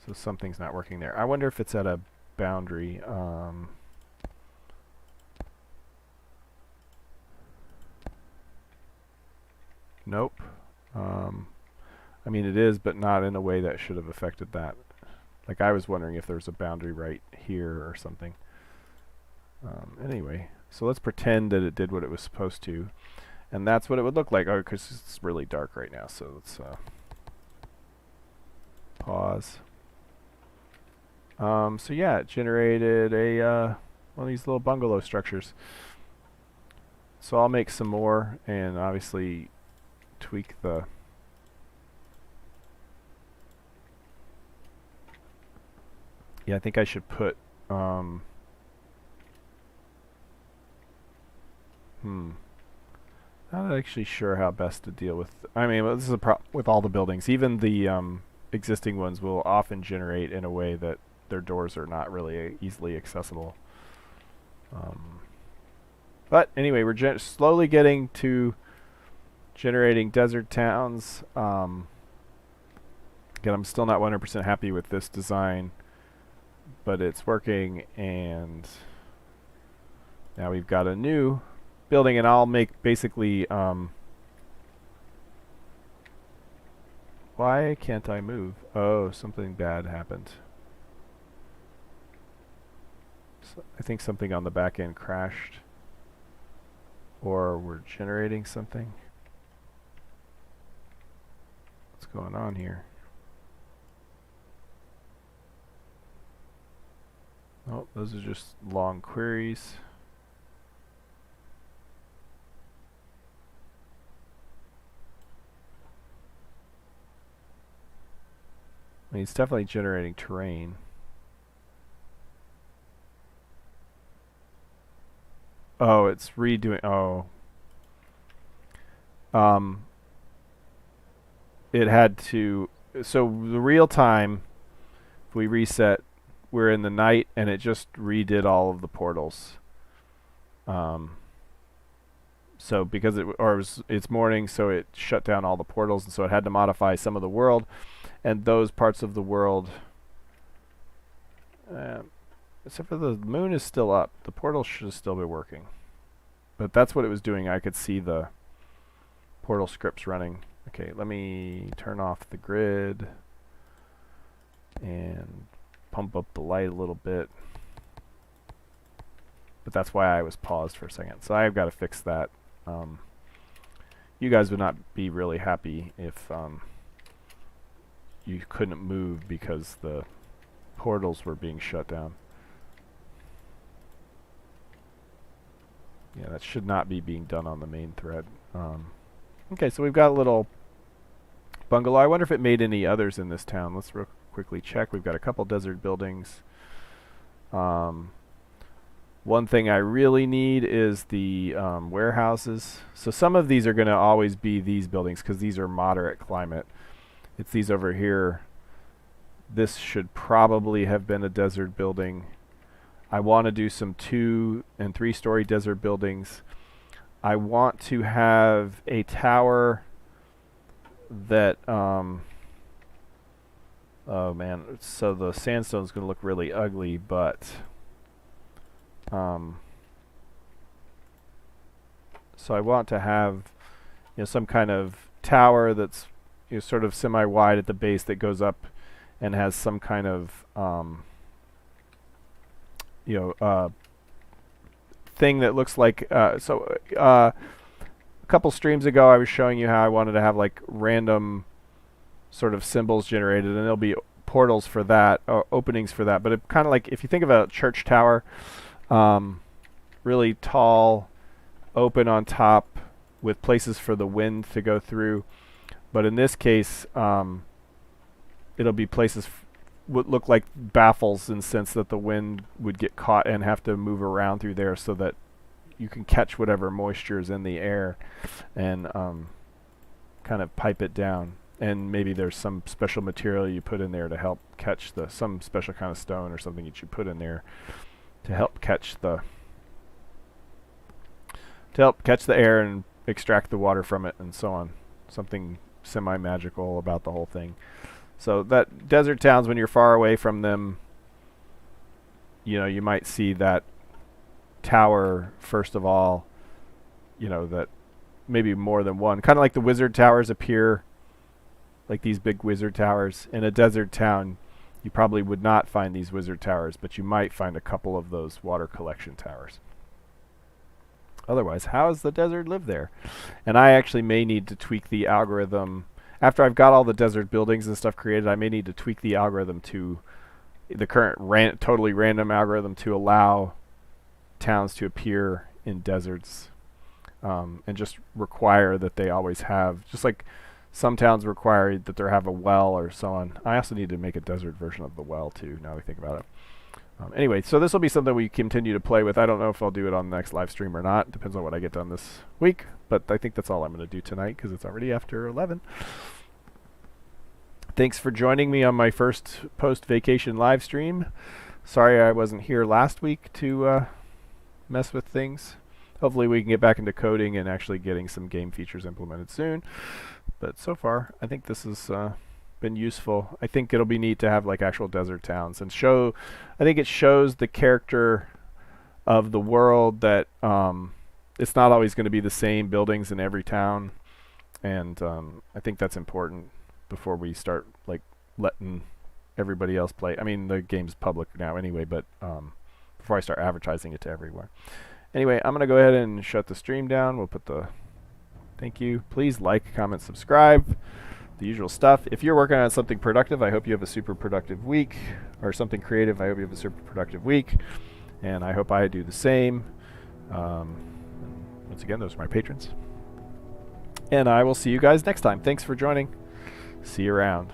So something's not working there. I wonder if it's at a boundary. Nope. I mean, it is, but not in a way that should have affected that. Like, I was wondering if there's a boundary right here or something. Anyway, so let's pretend that it did what it was supposed to. And that's what it would look like. Oh, because it's really dark right now, so let's pause. So yeah, it generated a one of these little bungalow structures. So I'll make some more and obviously tweak the I think I should put I'm not actually sure how best to deal with. I mean, this is a with all the buildings. Even the existing ones will often generate in a way that their doors are not really easily accessible. But anyway, we're slowly getting to generating desert towns. Again, I'm still not 100% happy with this design, but it's working, and now we've got a new building, and I'll make basically why can't I move? Oh, something bad happened. So I think something on the back end crashed, or we're generating something. What's going on here? Oh, those are just long queries. I mean, it's definitely generating terrain. Oh, it's redoing. Oh. It had to. So the real time, if we reset, we're in the night, and it just redid all of the portals. So because it's morning, so it shut down all the portals, and so it had to modify some of the world, and those parts of the world, except for the moon is still up. The portal should still be working, but that's what it was doing. I could see the portal scripts running. Okay, let me turn off the grid and pump up the light a little bit. But that's why I was paused for a second. So I've got to fix that. You guys would not be really happy if you couldn't move because the portals were being shut down. Yeah, that should not be being done on the main thread. Okay, so we've got a little bungalow. I wonder if it made any others in this town. Let's real quickly check. We've got a couple desert buildings. One thing I really need is the warehouses. So some of these are going to always be these buildings because these are moderate climate. It's these over here. This should probably have been a desert building. I want to do some 2- and 3-story desert buildings. I want to have a tower that oh man, so the sandstone's going to look really ugly, but so I want to have some kind of tower that's sort of semi-wide at the base that goes up and has some kind of thing that looks like a couple streams ago I was showing you how I wanted to have like random sort of symbols generated, and there'll be portals for that, or openings for that. But it kind of like, if you think of a church tower, really tall, open on top with places for the wind to go through. But in this case, it'll be places would look like baffles in the sense that the wind would get caught and have to move around through there, so that you can catch whatever moisture is in the air and kind of pipe it down. And maybe there's some special material you put in there to help catch some special kind of stone or something that you put in there to help catch the air and extract the water from it and so on. Something semi-magical about the whole thing. So that desert towns, when you're far away from them, you might see that tower first of all, that maybe more than one. Kind of like the wizard towers appear, like these big wizard towers. In a desert town, you probably would not find these wizard towers, but you might find a couple of those water collection towers. Otherwise, how does the desert live there? And I actually may need to tweak the algorithm. After I've got all the desert buildings and stuff created, I may need to tweak the algorithm to the current totally random algorithm to allow towns to appear in deserts, and just require that they always have, just like some towns require that they have a well or so on. I also need to make a desert version of the well too, now that I think about it. Anyway, so this will be something we continue to play with. I don't know if I'll do it on the next live stream or not. Depends on what I get done this week. But I think that's all I'm going to do tonight because it's already after 11. Thanks for joining me on my first post-vacation live stream. Sorry I wasn't here last week to mess with things. Hopefully we can get back into coding and actually getting some game features implemented soon. But so far, I think this has been useful. I think it'll be neat to have like actual desert towns and I think it shows the character of the world that it's not always going to be the same buildings in every town, and I think that's important before we start like letting everybody else play. I mean, the game's public now anyway, but before I start advertising it to everywhere. Anyway, I'm going to go ahead and shut the stream down. We'll put the thank you. Please like, comment, subscribe. The usual stuff. If you're working on something productive, I hope you have a super productive week. Or something creative, I hope you have a super productive week. And I hope I do the same. Once again, those are my patrons. And I will see you guys next time. Thanks for joining. See you around.